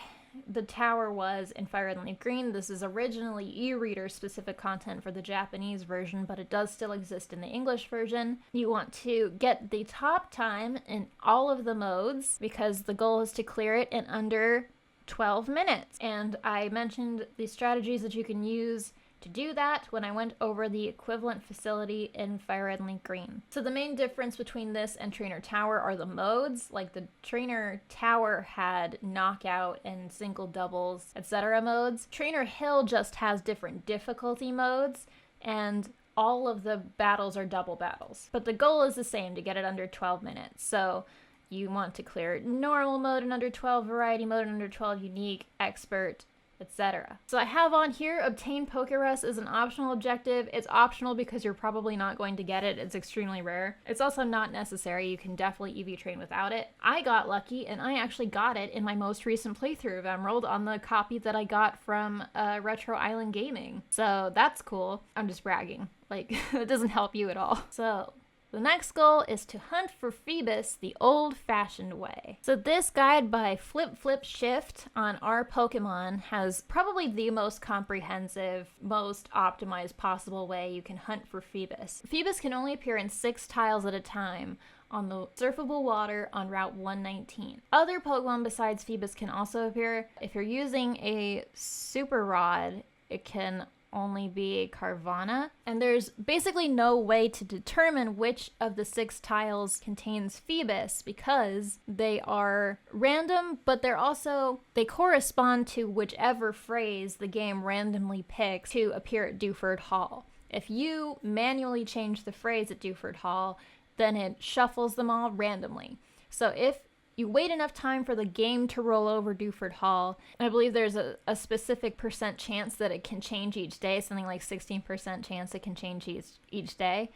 the tower was in Fire Red and Leaf Green, this is originally e-reader specific content for the Japanese version, but it does still exist in the English version. You want to get the top time in all of the modes because the goal is to clear it in under 12 minutes. And I mentioned the strategies that you can use to do that when I went over the equivalent facility in Fire Red and Leaf Green. So the main difference between this and Trainer Tower are the modes. Like the Trainer Tower had knockout and single doubles, etc. modes. Trainer Hill just has different difficulty modes, and all of the battles are double battles. But the goal is the same, to get it under 12 minutes. So you want to clear normal mode in under 12, variety mode in under 12, unique, expert, etc. So I have on here, obtain Pokerus is an optional objective. It's optional because you're probably not going to get it. It's extremely rare. It's also not necessary. You can definitely EV train without it. I got lucky and I actually got it in my most recent playthrough of Emerald on the copy that I got from Retro Island Gaming. So that's cool. I'm just bragging. Like, it doesn't help you at all. So the next goal is to hunt for Phoebus the old-fashioned way. So this guide by Flip Flip Shift on our Pokemon has probably the most comprehensive, most optimized possible way you can hunt for Phoebus. Phoebus can only appear in 6 tiles at a time on the surfable water on Route 119. Other Pokemon besides Phoebus can also appear. If you're using a Super Rod, it can only be a Carvana, and there's basically no way to determine which of the 6 tiles contains Phoebus because they are random, but they correspond to whichever phrase the game randomly picks to appear at Dewford Hall. If you manually change the phrase at Dewford Hall, then it shuffles them all randomly. So if you wait enough time for the game to roll over Dewford Hall, and I believe there's a specific percent chance that it can change each day, something like 16% chance it can change each day.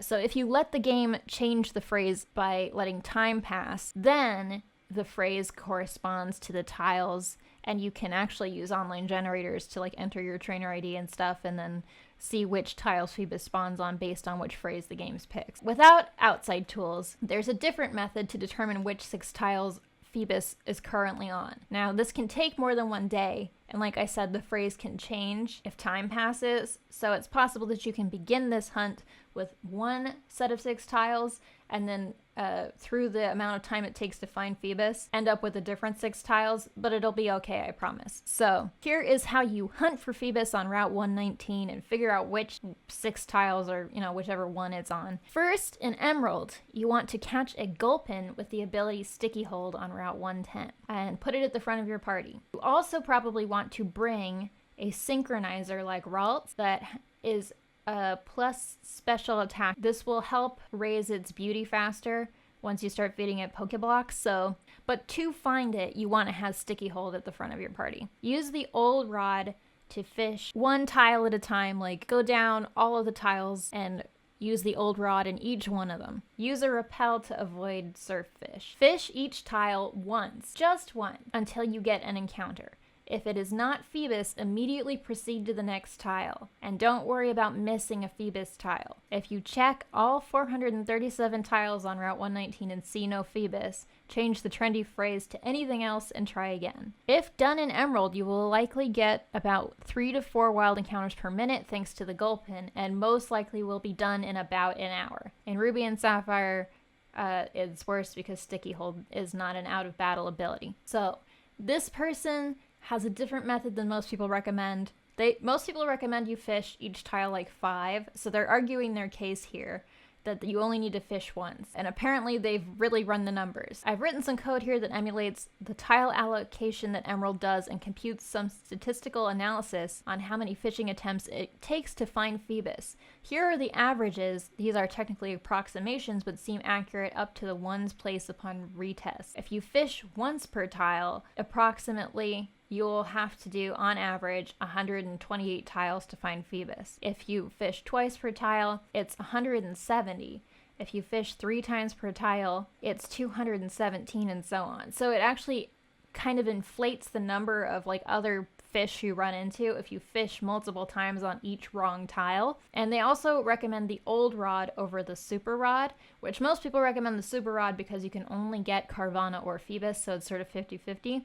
So if you let the game change the phrase by letting time pass, then the phrase corresponds to the tiles, and you can actually use online generators to like enter your trainer ID and stuff, and then see which tiles Phoebus spawns on based on which phrase the game picks. Without outside tools, there's a different method to determine which 6 tiles Phoebus is currently on. Now, this can take more than one day, and like I said, the phrase can change if time passes, so it's possible that you can begin this hunt with one set of 6 tiles, and then through the amount of time it takes to find Phoebus, end up with a different 6 tiles, but it'll be okay, I promise. So here is how you hunt for Phoebus on Route 119 and figure out which 6 tiles or, whichever one it's on. First, in Emerald, you want to catch a Gulpin with the ability Sticky Hold on Route 110 and put it at the front of your party. You also probably want to bring a Synchronizer like Ralts that is a plus special attack. This will help raise its beauty faster once you start feeding it Pokeblocks. But to find it, you want to have Sticky Hold at the front of your party. Use the old rod to fish one tile at a time, like go down all of the tiles and use the old rod in each one of them. Use a repel to avoid surffish. Fish each tile once, just once, until you get an encounter. If it is not Phoebus, immediately proceed to the next tile, and don't worry about missing a Phoebus tile. If you check all 437 tiles on Route 119 and see no Phoebus, change the trendy phrase to anything else and try again. If done in Emerald, you will likely get about 3 to 4 wild encounters per minute thanks to the Gulpin, and most likely will be done in about an hour. In Ruby and Sapphire, it's worse because Sticky Hold is not an out-of-battle ability. So, this person has a different method than most people recommend. Most people recommend you fish each tile like 5, so they're arguing their case here that you only need to fish once. And apparently they've really run the numbers. I've written some code here that emulates the tile allocation that Emerald does and computes some statistical analysis on how many fishing attempts it takes to find Phoebus. Here are the averages. These are technically approximations, but seem accurate up to the ones placed upon retest. If you fish once per tile, approximately you'll have to do, on average, 128 tiles to find Phoebus. If you fish twice per tile, it's 170. If you fish 3 times per tile, it's 217, and so on. So it actually kind of inflates the number of like other fish you run into if you fish multiple times on each wrong tile. And they also recommend the old rod over the super rod, which most people recommend the super rod because you can only get Carvana or Phoebus, so it's sort of 50-50.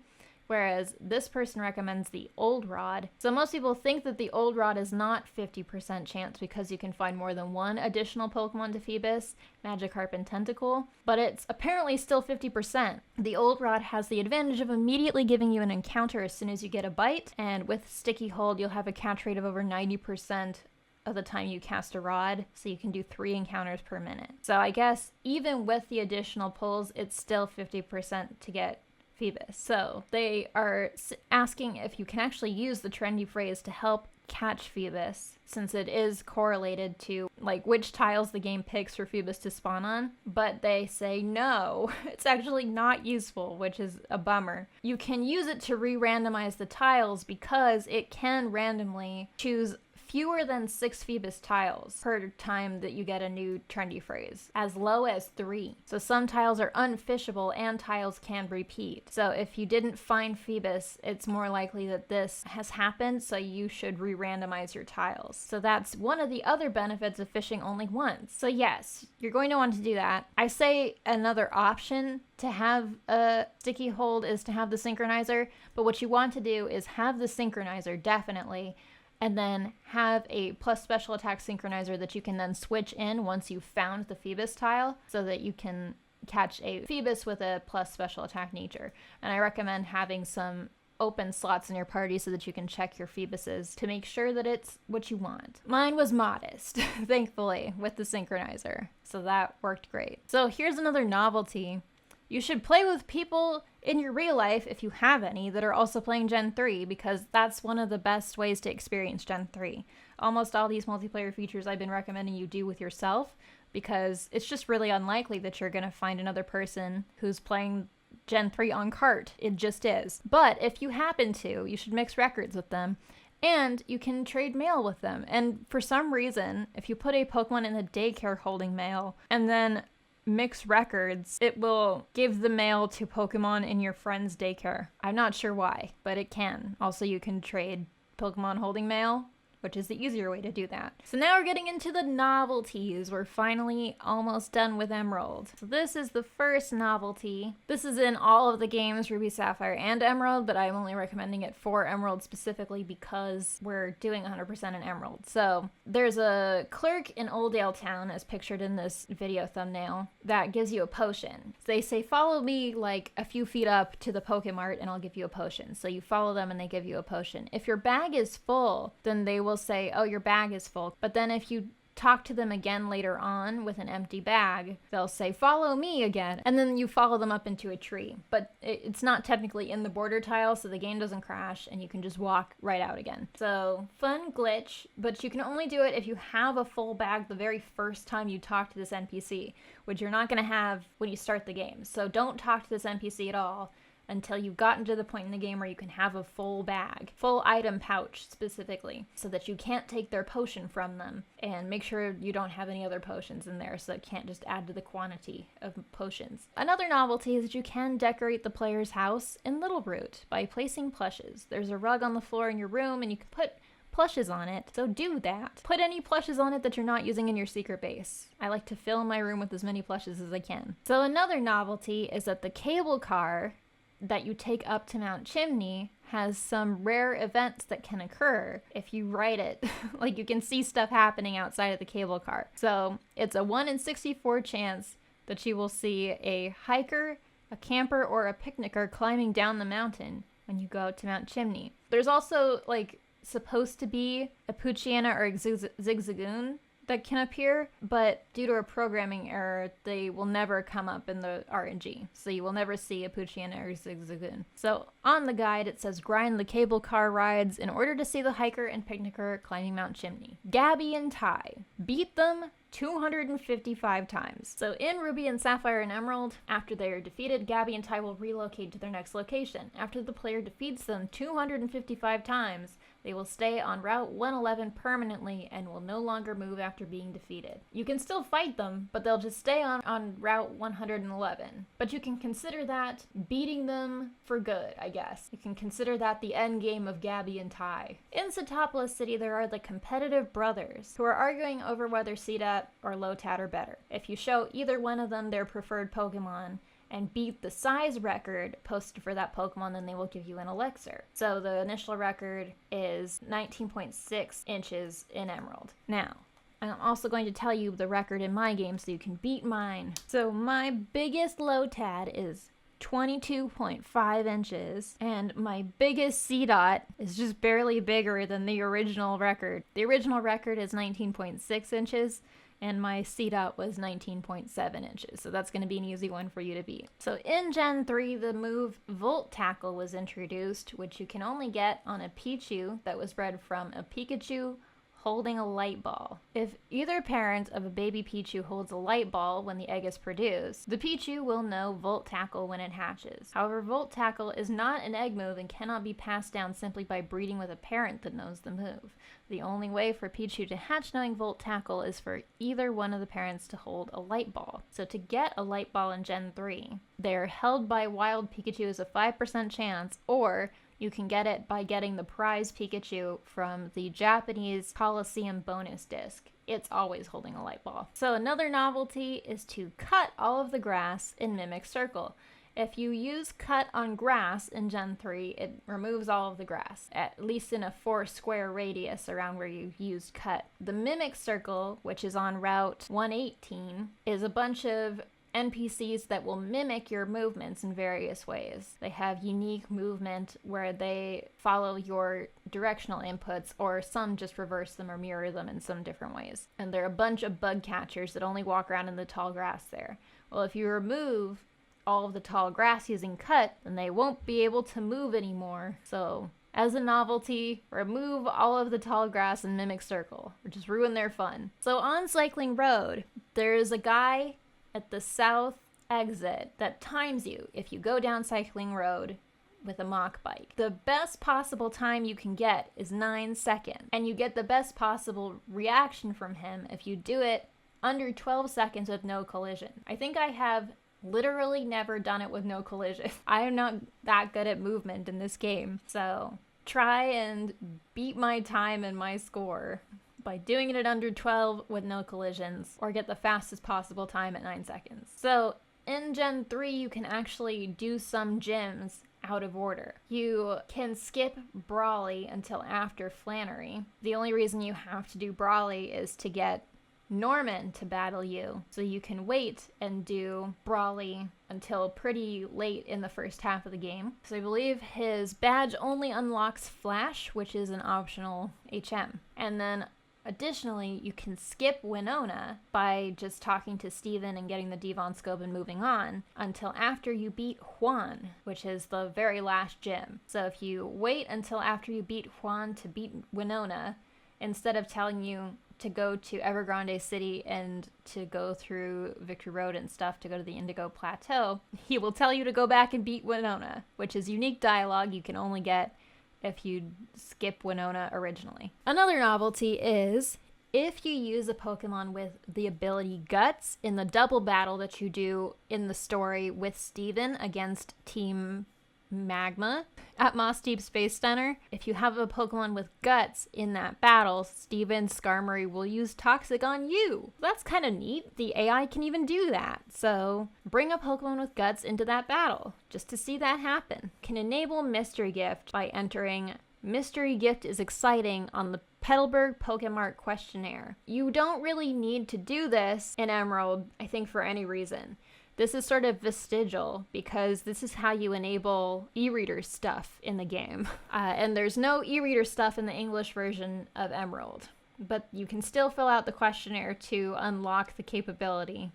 Whereas this person recommends the old rod. So most people think that the old rod is not 50% chance because you can find more than one additional Pokemon to Phoebus, Magikarp and Tentacool, but it's apparently still 50%. The old rod has the advantage of immediately giving you an encounter as soon as you get a bite, and with Sticky Hold you'll have a catch rate of over 90% of the time you cast a rod, so you can do 3 encounters per minute. So I guess even with the additional pulls, it's still 50% to get Phoebus. So they are asking if you can actually use the trendy phrase to help catch Phoebus, since it is correlated to like which tiles the game picks for Phoebus to spawn on. But they say no, it's actually not useful, which is a bummer. You can use it to re-randomize the tiles because it can randomly choose fewer than 6 Phoebus tiles per time that you get a new trendy phrase, as low as 3. So some tiles are unfishable and tiles can repeat. So if you didn't find Phoebus, it's more likely that this has happened, so you should re-randomize your tiles. So that's one of the other benefits of fishing only once. So yes, you're going to want to do that. I say another option to have a Sticky Hold is to have the synchronizer, but what you want to do is have the synchronizer, definitely, and then have a plus special attack synchronizer that you can then switch in once you've found the Phoebus tile, so that you can catch a Phoebus with a plus special attack nature. And I recommend having some open slots in your party so that you can check your Phoebuses to make sure that it's what you want. Mine was modest, thankfully, with the synchronizer, so that worked great. So here's another novelty. You should play with people in your real life, if you have any, that are also playing Gen 3, because that's one of the best ways to experience Gen 3. Almost all these multiplayer features I've been recommending you do with yourself, because it's just really unlikely that you're going to find another person who's playing Gen 3 on cart. It just is. But if you happen to, you should mix records with them, and you can trade mail with them. And for some reason, if you put a Pokemon in the daycare holding mail, and then mix records, it will give the mail to Pokemon in your friend's daycare. I'm not sure why, but it can. Also, you can trade Pokemon holding mail, which is the easier way to do that. So now we're getting into the novelties. We're finally almost done with Emerald. So this is the first novelty. This is in all of the games, Ruby, Sapphire, and Emerald, but I'm only recommending it for Emerald specifically because we're doing 100% in Emerald. So there's a clerk in Oldale Town, as pictured in this video thumbnail, that gives you a potion. So they say, follow me like a few feet up to the Pokemart and I'll give you a potion. So you follow them and they give you a potion. If your bag is full, then they will say, oh, your bag is full. But then if you talk to them again later on with an empty bag, they'll say, follow me again. And then you follow them up into a tree. But it's not technically in the border tile, so the game doesn't crash and you can just walk right out again. So fun glitch, but you can only do it if you have a full bag the very first time you talk to this NPC, which you're not going to have when you start the game. So don't talk to this NPC at all until you've gotten to the point in the game where you can have a full bag, full item pouch specifically, so that you can't take their potion from them, and make sure you don't have any other potions in there so it can't just add to the quantity of potions. Another novelty is that you can decorate the player's house in Littleroot by placing plushes. There's a rug on the floor in your room and you can put plushes on it, so do that. Put any plushes on it that you're not using in your secret base. I like to fill my room with as many plushes as I can. So another novelty is that the cable car that you take up to Mount Chimney has some rare events that can occur if you ride it. Like, you can see stuff happening outside of the cable car. So it's a 1 in 64 chance that you will see a hiker, a camper, or a picnicker climbing down the mountain when you go out to Mount Chimney. There's also like supposed to be a Poochyena or Zigzagoon that can appear, but due to a programming error, they will never come up in the RNG. So you will never see a Poochyena or Zigzagoon. So on the guide, it says grind the cable car rides in order to see the hiker and picnicker climbing Mount Chimney. Gabby and Ty. Beat them 255 times. So in Ruby and Sapphire and Emerald, after they are defeated, Gabby and Ty will relocate to their next location. After the player defeats them 255 times, they will stay on Route 111 permanently and will no longer move after being defeated. You can still fight them, but they'll just stay on Route 111. But you can consider that beating them for good, I guess. You can consider that the end game of Gabby and Ty. In Satopolis City, there are the competitive brothers who are arguing over whether Seedot or Lotad are better. If you show either one of them their preferred Pokemon and beat the size record posted for that Pokemon, then they will give you an elixir. So the initial record is 19.6 inches in Emerald. Now, I'm also going to tell you the record in my game so you can beat mine. So my biggest Lotad is 22.5 inches, and my biggest Seedot is just barely bigger than the original record. The original record is 19.6 inches, and my Seedot was 19.7 inches, so that's going to be an easy one for you to beat. So in Gen 3, the move Volt Tackle was introduced, which you can only get on a Pichu that was bred from a Pikachu holding a light ball. If either parent of a baby Pichu holds a light ball when the egg is produced, the Pichu will know Volt Tackle when it hatches. However, Volt Tackle is not an egg move and cannot be passed down simply by breeding with a parent that knows the move. The only way for Pichu to hatch knowing Volt Tackle is for either one of the parents to hold a light ball. So to get a light ball in Gen 3, they're held by wild Pikachu as a 5% chance, or you can get it by getting the prize Pikachu from the Japanese Coliseum bonus disc. It's always holding a light ball. So another novelty is to cut all of the grass in Mimic Circle. If you use cut on grass in Gen 3, it removes all of the grass, at least in a 4 square radius around where you used cut. The Mimic Circle, which is on Route 118, is a bunch of NPCs that will mimic your movements in various ways. They have unique movement where they follow your directional inputs, or some just reverse them or mirror them in some different ways. And there are a bunch of bug catchers that only walk around in the tall grass there. Well, if you remove all of the tall grass using cut, then they won't be able to move anymore. So as a novelty, remove all of the tall grass in Mimic Circle, or just ruin their fun. So on Cycling Road, there's a guy at the south exit that times you if you go down Cycling Road with a mock bike. The best possible time you can get is 9 seconds, and you get the best possible reaction from him if you do it under 12 seconds with no collision. I think I have literally never done it with no collision. I am not that good at movement in this game, so try and beat my time and my score by doing it at under 12 with no collisions, or get the fastest possible time at 9 seconds. So in Gen 3, you can actually do some gyms out of order. You can skip Brawly until after Flannery. The only reason you have to do Brawly is to get Norman to battle you, so you can wait and do Brawly until pretty late in the first half of the game. So I believe his badge only unlocks Flash, which is an optional HM. And then additionally, you can skip Winona by just talking to Steven and getting the Devon Scope and moving on until after you beat Juan, which is the very last gym. So if you wait until after you beat Juan to beat Winona, instead of telling you to go to Evergrande City and to go through Victory Road and stuff to go to the Indigo Plateau, he will tell you to go back and beat Winona, which is unique dialogue you can only get if you skip Winona originally. Another novelty is if you use a Pokemon with the ability Guts in the double battle that you do in the story with Steven against Team Magma at Moss Deep Space Center. If you have a Pokemon with Guts in that battle, Steven Skarmory will use Toxic on you. That's kind of neat. The AI can even do that. So bring a Pokemon with Guts into that battle just to see that happen. Can enable Mystery Gift by entering Mystery Gift is exciting on the Petalburg Pokemart questionnaire. You don't really need to do this in Emerald, I think, for any reason. This is sort of vestigial because this is how you enable e-reader stuff in the game. And there's no e-reader stuff in the English version of Emerald. But you can still fill out the questionnaire to unlock the capability.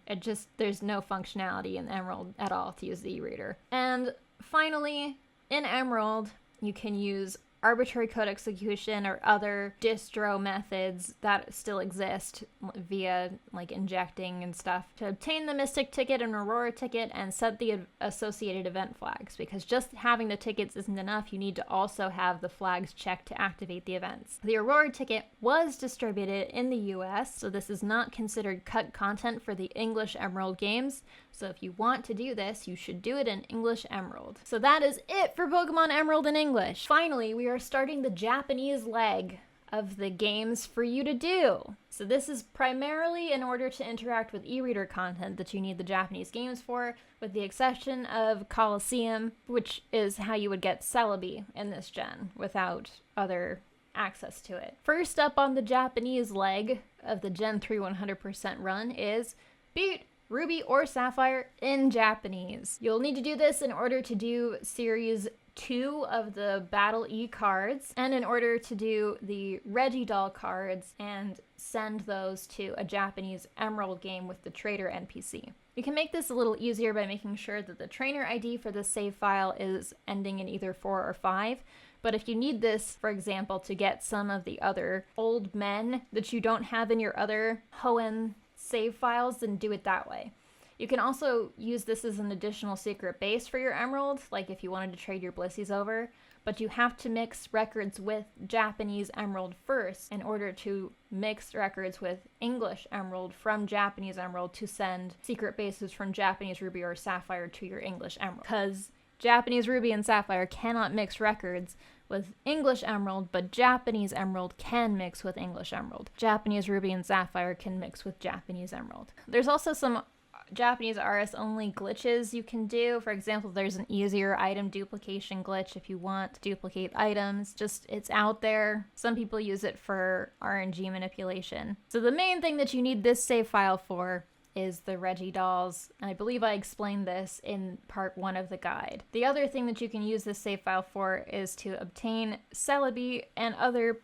There's no functionality in Emerald at all to use the e-reader. And finally, in Emerald, you can use arbitrary code execution or other distro methods that still exist via like injecting and stuff to obtain the Mystic ticket and Aurora ticket and set the associated event flags, because just having the tickets isn't enough. You need to also have the flags checked to activate the events. The Aurora ticket was distributed in the US, so this is not considered cut content for the English Emerald games. So if you want to do this, you should do it in English Emerald. So that is it for Pokemon Emerald in English. Finally, we are starting the Japanese leg of the games for you to do. So this is primarily in order to interact with e-reader content that you need the Japanese games for, with the exception of Colosseum, which is how you would get Celebi in this gen without other access to it. First up on the Japanese leg of the Gen 3 100% run is beat Ruby or Sapphire in Japanese. You'll need to do this in order to do Series 2 of the Battle E cards, and in order to do the Regidoll cards and send those to a Japanese Emerald game with the Trader NPC. You can make this a little easier by making sure that the trainer ID for the save file is ending in either 4 or 5. But if you need this, for example, to get some of the other old men that you don't have in your other Hoenn save files, then do it that way. You can also use this as an additional secret base for your Emerald, like if you wanted to trade your Blissies over, but you have to mix records with Japanese Emerald first in order to mix records with English Emerald from Japanese Emerald to send secret bases from Japanese Ruby or Sapphire to your English Emerald. Because Japanese Ruby and Sapphire cannot mix records with English Emerald, but Japanese Emerald can mix with English Emerald. Japanese Ruby and Sapphire can mix with Japanese Emerald. There's also some Japanese RS only glitches you can do. For example, there's an easier item duplication glitch if you want to duplicate items. Just, it's out there. Some people use it for RNG manipulation. So the main thing that you need this save file for is the Regidolls, and I believe I explained this in part 1 of the guide. The other thing that you can use this save file for is to obtain Celebi and other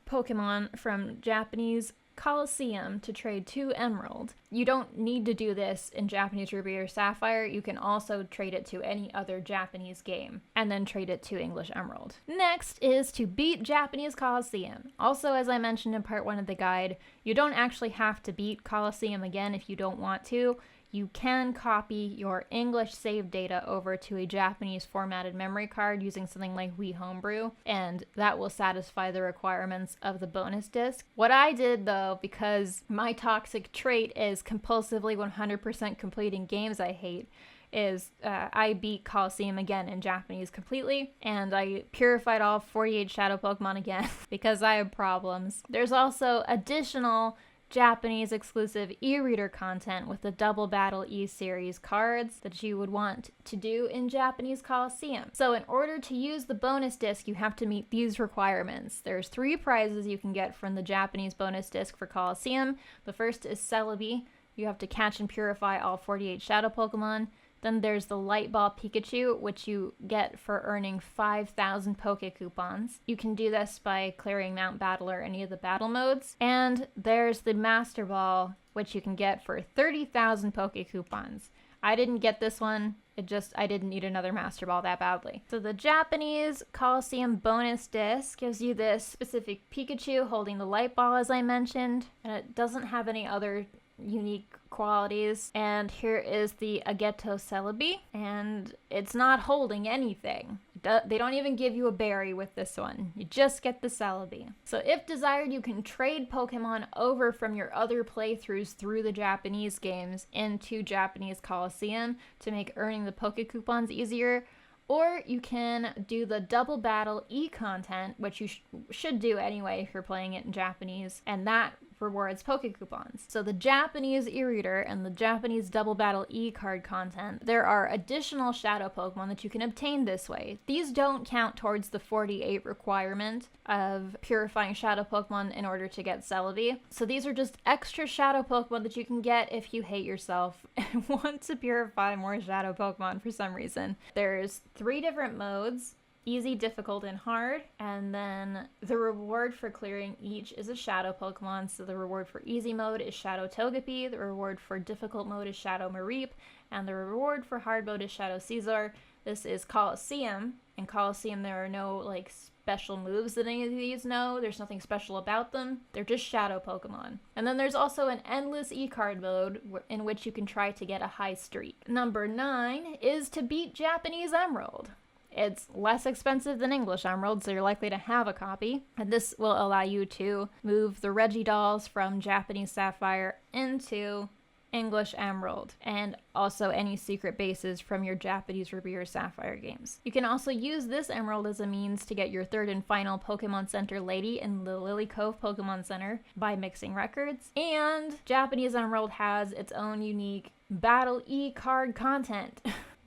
Pokemon from Japanese Colosseum to trade to Emerald. You don't need to do this in Japanese Ruby or Sapphire. You can also trade it to any other Japanese game and then trade it to English Emerald. Next is to beat Japanese Colosseum. Also, as I mentioned in part 1 of the guide, you don't actually have to beat Colosseum again if you don't want to. You can copy your English save data over to a Japanese formatted memory card using something like Wii Homebrew, and that will satisfy the requirements of the bonus disc. What I did, though, because my toxic trait is compulsively 100% completing games I hate, is I beat Colosseum again in Japanese completely, and I purified all 48 Shadow Pokemon again because I have problems. There's also additional Japanese exclusive e-reader content with the Double Battle E-Series cards that you would want to do in Japanese Colosseum. So in order to use the bonus disc, you have to meet these requirements. There's 3 prizes you can get from the Japanese bonus disc for Colosseum. The first is Celebi. You have to catch and purify all 48 Shadow Pokemon. Then there's the Light Ball Pikachu, which you get for earning 5,000 Poke Coupons. You can do this by clearing Mount Battle or any of the battle modes. And there's the Master Ball, which you can get for 30,000 Poke Coupons. I didn't get this one. I didn't need another Master Ball that badly. So the Japanese Colosseum bonus disc gives you this specific Pikachu holding the Light Ball, as I mentioned, and it doesn't have any other unique qualities. And here is the Ageto Celebi, and it's not holding anything. They don't even give you a berry with this one. You just get the Celebi. So if desired, you can trade Pokemon over from your other playthroughs through the Japanese games into Japanese Colosseum to make earning the Poke Coupons easier. Or you can do the Double Battle E content, which you should do anyway if you're playing it in Japanese. And that rewards Poke Coupons. So the Japanese e-reader and the Japanese Double Battle e-card content, there are additional shadow Pokemon that you can obtain this way. These don't count towards the 48 requirement of purifying shadow Pokemon in order to get Celebi. So these are just extra shadow Pokemon that you can get if you hate yourself and want to purify more shadow Pokemon for some reason. There's 3 different modes: easy, difficult, and hard. And then the reward for clearing each is a shadow Pokemon. So the reward for easy mode is Shadow Togepi, the reward for difficult mode is Shadow Mareep, and the reward for hard mode is Shadow Caesar. This is Colosseum. In Colosseum, there are no like special moves that any of these know. There's nothing special about them. They're just shadow Pokemon. And then there's also an endless e-card mode in which you can try to get a high streak. Number 9 is to beat Japanese Emerald. It's less expensive than English Emerald, so you're likely to have a copy. And this will allow you to move the Regidolls from Japanese Sapphire into English Emerald, and also any secret bases from your Japanese Ruby or Sapphire games. You can also use this Emerald as a means to get your 3rd and final Pokemon Center Lady in the Lily Cove Pokemon Center by mixing records. And Japanese Emerald has its own unique Battle E-card content.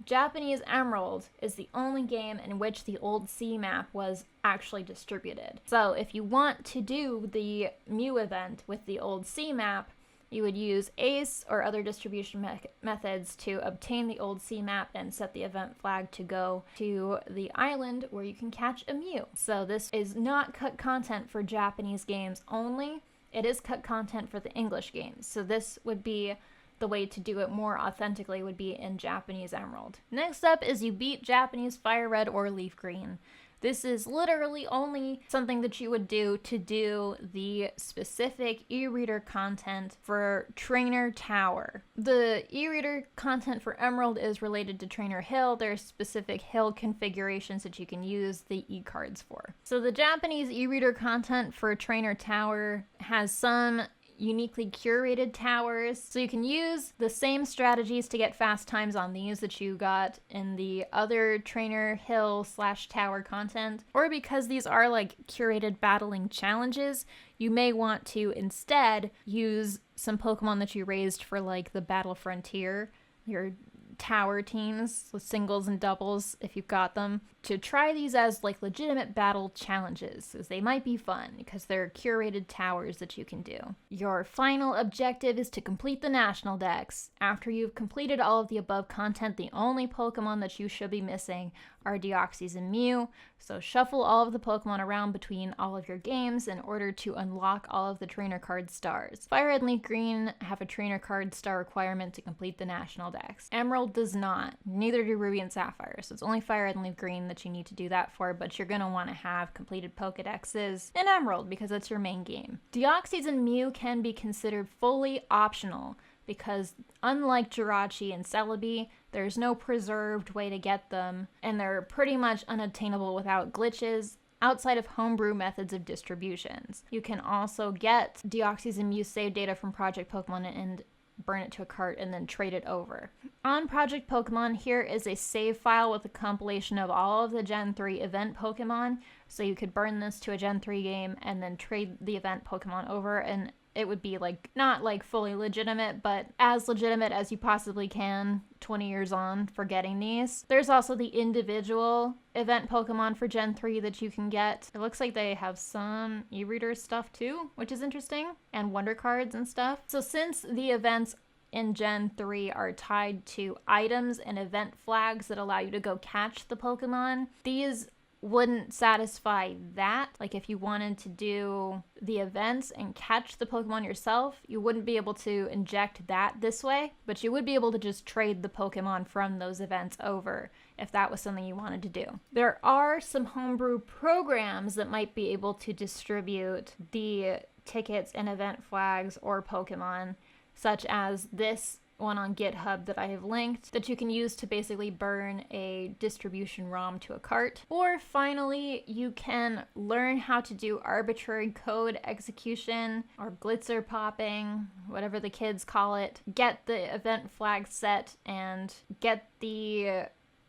Japanese Emerald is the only game in which the old C map was actually distributed. So if you want to do the Mew event with the old C map, you would use ACE or other distribution methods to obtain the old C map and set the event flag to go to the island where you can catch a Mew. So this is not cut content for Japanese games only. It is cut content for the English games. So this would be the way to do it more authentically, would be in Japanese Emerald. Next up is you beat Japanese Fire Red or Leaf Green. This is literally only something that you would do to do the specific e-reader content for Trainer Tower. The e-reader content for Emerald is related to Trainer Hill. There's specific hill configurations that you can use the e-cards for. So the Japanese e-reader content for Trainer Tower has some uniquely curated towers, so you can use the same strategies to get fast times on these that you got in the other Trainer Hill / tower content, or because these are like curated battling challenges, you may want to instead use some Pokemon that you raised for like the Battle Frontier, your tower teams with singles and doubles if you've got them, to try these as like legitimate battle challenges, as they might be fun because they're curated towers that you can do. Your final objective is to complete the National Dex. After you've completed all of the above content, the only Pokemon that you should be missing are Deoxys and Mew, so shuffle all of the Pokemon around between all of your games in order to unlock all of the trainer card stars. Fire Red and Leaf Green have a trainer card star requirement to complete the National Dex. Emerald does not, neither do Ruby and Sapphire, so it's only Fire Red and Leaf Green that you need to do that for, but you're going to want to have completed Pokedexes in Emerald because that's your main game. Deoxys and Mew can be considered fully optional because unlike Jirachi and Celebi, there's no preserved way to get them, and they're pretty much unobtainable without glitches outside of homebrew methods of distributions. You can also get Deoxys and Mew save data from Project Pokemon and burn it to a cart and then trade it over. On Project Pokemon, here is a save file with a compilation of all of the Gen 3 event Pokemon, so you could burn this to a Gen 3 game and then trade the event Pokemon over, and it would be like not like fully legitimate, but as legitimate as you possibly can 20 years on for getting these. There's also the individual event Pokemon for Gen 3 that you can get. It looks like they have some e-reader stuff too, which is interesting, and wonder cards and stuff. So since the events in Gen 3 are tied to items and event flags that allow you to go catch the Pokemon, these wouldn't satisfy that. Like if you wanted to do the events and catch the Pokemon yourself, you wouldn't be able to inject that this way, but you would be able to just trade the Pokemon from those events over if that was something you wanted to do. There are some homebrew programs that might be able to distribute the tickets and event flags or Pokemon, such as this one on GitHub that I have linked, that you can use to basically burn a distribution ROM to a cart. Or finally, you can learn how to do arbitrary code execution or glitzer popping, whatever the kids call it. Get the event flag set and get the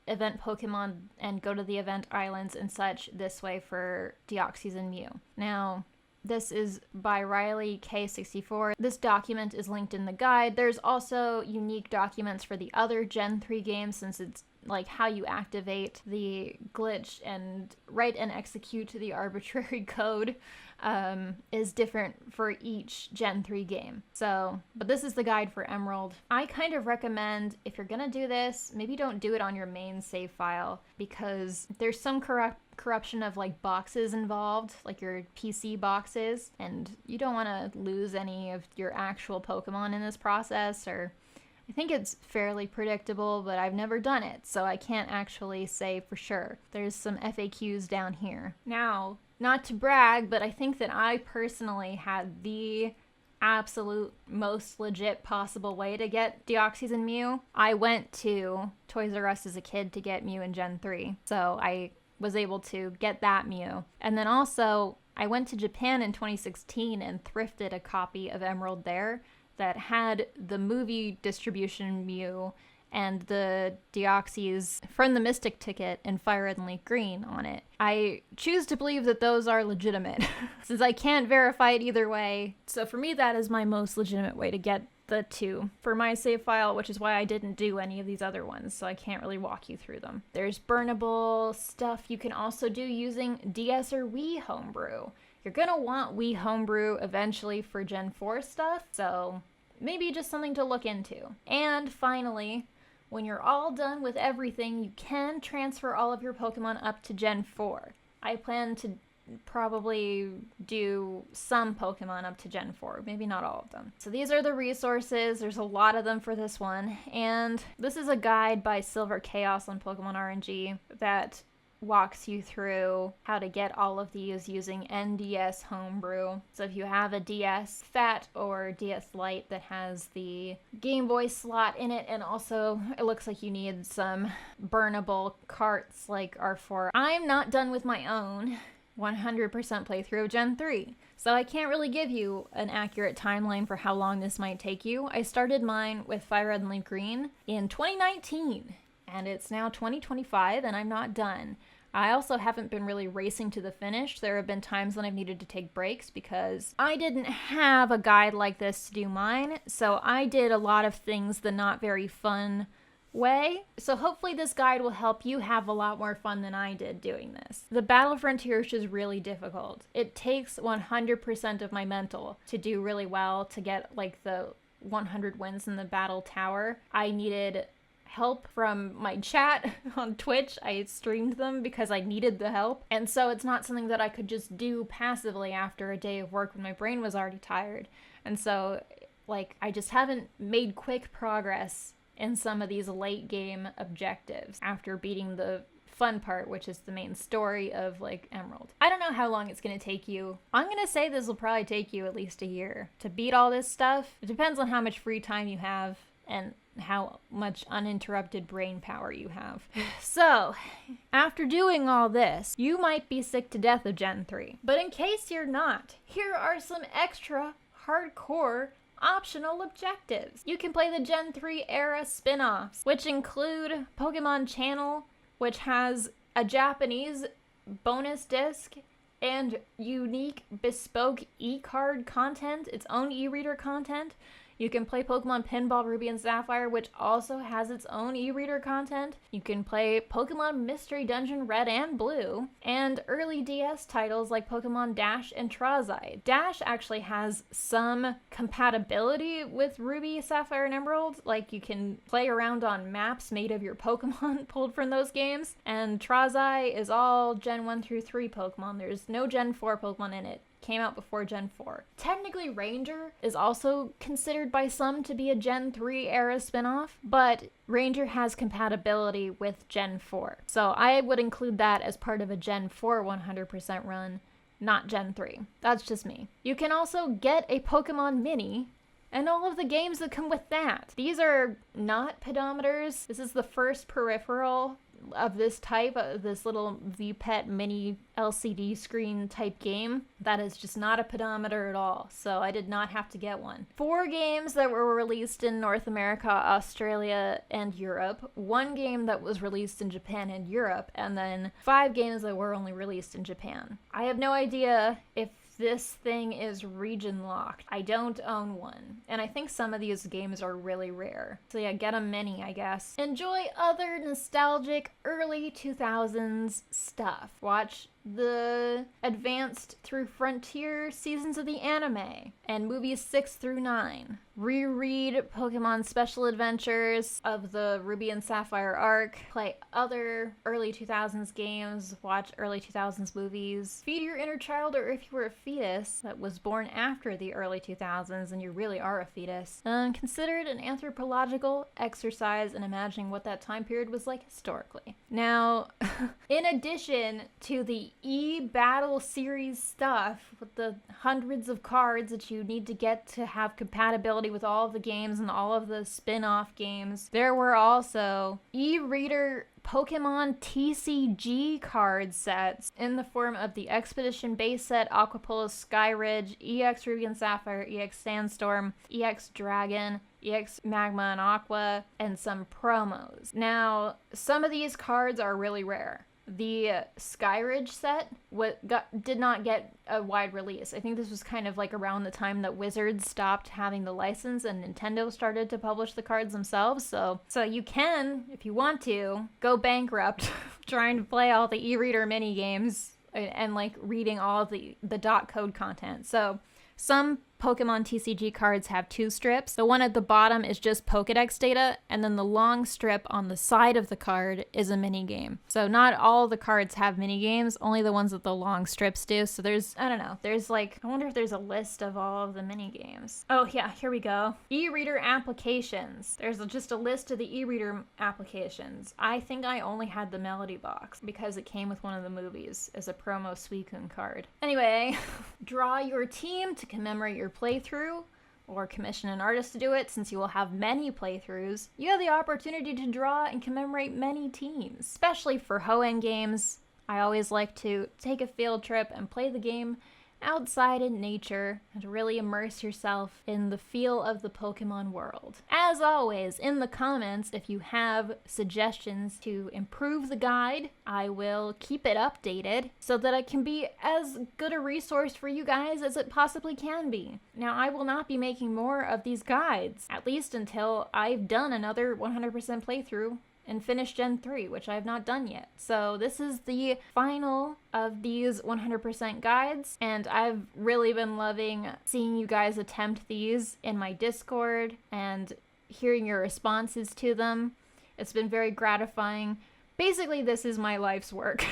event Pokemon and go to the event islands and such this way for Deoxys and Mew. Now, This is by Riley K64. This document is linked in the guide. There's also unique documents for the other Gen 3 games, since it's like how you activate the glitch and write and execute the arbitrary code is different for each Gen 3 game. So, but this is the guide for Emerald. I kind of recommend, if you're gonna do this, maybe don't do it on your main save file, because there's some corruption of like boxes involved, like your PC boxes, and you don't want to lose any of your actual Pokemon in this process. Or I think it's fairly predictable, but I've never done it, so I can't actually say for sure. There's some FAQs down here. Now, not to brag, but I think that I personally had the absolute most legit possible way to get Deoxys and Mew. I went to Toys R Us as a kid to get Mew in Gen 3, so I was able to get that Mew. And then also, I went to Japan in 2016 and thrifted a copy of Emerald there that had the movie distribution Mew and the Deoxys from the Mystic ticket in Fire Red and Leaf Green on it. I choose to believe that those are legitimate, since I can't verify it either way. So for me, that is my most legitimate way to get the two for my save file, which is why I didn't do any of these other ones, so I can't really walk you through them. There's burnable stuff you can also do using DS or Wii Homebrew. You're gonna want Wii Homebrew eventually for Gen 4 stuff, so maybe just something to look into. And finally, when you're all done with everything, you can transfer all of your Pokemon up to Gen 4. I plan to probably do some Pokemon up to Gen 4, maybe not all of them. So these are the resources. There's a lot of them for this one. And this is a guide by Silver Chaos on Pokemon RNG that walks you through how to get all of these using NDS Homebrew. So if you have a DS Fat or DS Lite that has the Game Boy slot in it, and also it looks like you need some burnable carts like R4. I'm not done with my own 100% playthrough of Gen 3, so I can't really give you an accurate timeline for how long this might take you. I started mine with Fire Red and Leaf Green in 2019, and it's now 2025, and I'm not done. I also haven't been really racing to the finish. There have been times when I've needed to take breaks because I didn't have a guide like this to do mine, so I did a lot of things the not very fun way. So hopefully this guide will help you have a lot more fun than I did doing this. The Battle Frontier is really difficult. It takes 100% of my mental to do really well, to get like the 100 wins in the Battle Tower. I needed help from my chat on Twitch. I streamed them because I needed the help. And so it's not something that I could just do passively after a day of work when my brain was already tired. And so, like, I just haven't made quick progress in some of these late game objectives after beating the fun part, which is the main story of, like, Emerald. I don't know how long it's gonna take you. I'm gonna say this will probably take you at least a year to beat all this stuff. It depends on how much free time you have and how much uninterrupted brain power you have. So, after doing all this, you might be sick to death of Gen 3. But in case you're not, here are some extra hardcore optional objectives. You can play the Gen 3 era spin-offs, which include Pokemon Channel, which has a Japanese bonus disc and unique bespoke e-card content, its own e-reader content. You can play Pokemon Pinball Ruby and Sapphire, which also has its own e-reader content. You can play Pokemon Mystery Dungeon Red and Blue, and early DS titles like Pokemon Dash and Trazai. Dash actually has some compatibility with Ruby, Sapphire, and Emerald. Like, you can play around on maps made of your Pokemon pulled from those games. And Trazai is all Gen 1 through 3 Pokemon. There's no Gen 4 Pokemon in it. Came out before Gen 4. Technically, Ranger is also considered by some to be a Gen 3 era spinoff, but Ranger has compatibility with Gen 4. So I would include that as part of a Gen 4 100% run, not Gen 3. That's just me. You can also get a Pokemon Mini and all of the games that come with that. These are not pedometers. This is the first peripheral of this type, this little VPET mini LCD screen type game. That is just not a pedometer at all, so I did not have to get one. 4 games that were released in North America, Australia, and Europe. 1 game that was released in Japan and Europe, and then 5 games that were only released in Japan. I have no idea if this thing is region locked. I don't own one. And I think some of these games are really rare. So yeah, get a mini, I guess. Enjoy other nostalgic early 2000s stuff. Watch the advanced through frontier seasons of the anime and movies 6 through 9. Reread Pokemon Special Adventures of the Ruby and Sapphire arc. Play other early 2000s games. Watch early 2000s movies. Feed your inner child, or if you were a fetus that was born after the early 2000s and you really are a fetus, consider it an anthropological exercise in imagining what that time period was like historically. Now, in addition to the e-battle series stuff with the hundreds of cards that you need to get to have compatibility with all of the games and all of the spin-off games, there were also e-reader Pokemon TCG card sets in the form of the Expedition base set, Aquapulse Skyridge, EX Ruby and Sapphire, EX Sandstorm, EX Dragon, EX Magma and Aqua, and some promos. Now, some of these cards are really rare. The Skyridge set did not get a wide release. I think this was kind of like around the time that Wizards stopped having the license and Nintendo started to publish the cards themselves. So you can, if you want to, go bankrupt trying to play all the e-reader mini games and like reading all of the dot code content. So some Pokemon TCG cards have 2 strips. The one at the bottom is just Pokedex data, and then the long strip on the side of the card is a mini game. So not all the cards have mini games, only the ones with the long strips do. So there's, I don't know, there's like, I wonder if there's a list of all of the mini games. Oh yeah, here we go. E-reader applications. There's just a list of the e-reader applications. I think I only had the Melody box because it came with one of the movies as a promo Suicune card. Anyway, draw your team to commemorate your playthrough, or commission an artist to do it. Since you will have many playthroughs, you have the opportunity to draw and commemorate many teams. Especially for Hoenn games, I always like to take a field trip and play the game outside in nature and really immerse yourself in the feel of the Pokemon world. As always, in the comments, if you have suggestions to improve the guide, I will keep it updated so that it can be as good a resource for you guys as it possibly can be. Now, I will not be making more of these guides, at least until I've done another 100% playthrough and finish Gen 3, which I have not done yet. So this is the final of these 100% guides, and I've really been loving seeing you guys attempt these in my Discord and hearing your responses to them. It's been very gratifying. Basically, this is my life's work.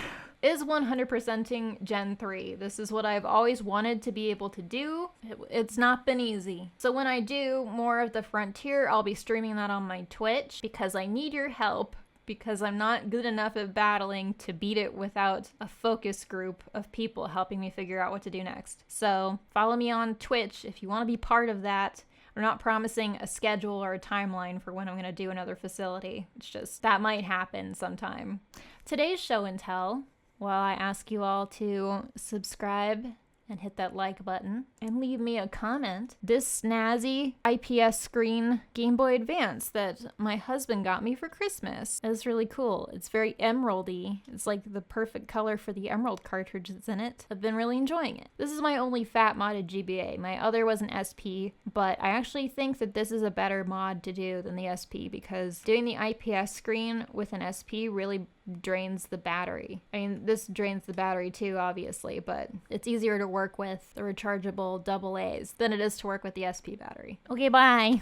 Is 100%ing Gen 3. This is what I've always wanted to be able to do. It's not been easy. So when I do more of the Frontier, I'll be streaming that on my Twitch because I need your help, because I'm not good enough at battling to beat it without a focus group of people helping me figure out what to do next. So follow me on Twitch if you want to be part of that. I'm not promising a schedule or a timeline for when I'm going to do another facility. It's just that might happen sometime. Today's show and tell, while I ask you all to subscribe and hit that like button and leave me a comment, this snazzy IPS screen Game Boy Advance that my husband got me for Christmas is really cool. It's very emeraldy. It's like the perfect color for the emerald cartridge that's in it. I've been really enjoying it. This is my only fat modded GBA. My other was an SP, but I actually think that this is a better mod to do than the SP because doing the IPS screen with an SP really drains the battery. I mean, this drains the battery too, obviously, but it's easier to work with the rechargeable AA's than it is to work with the SP battery. Okay, bye!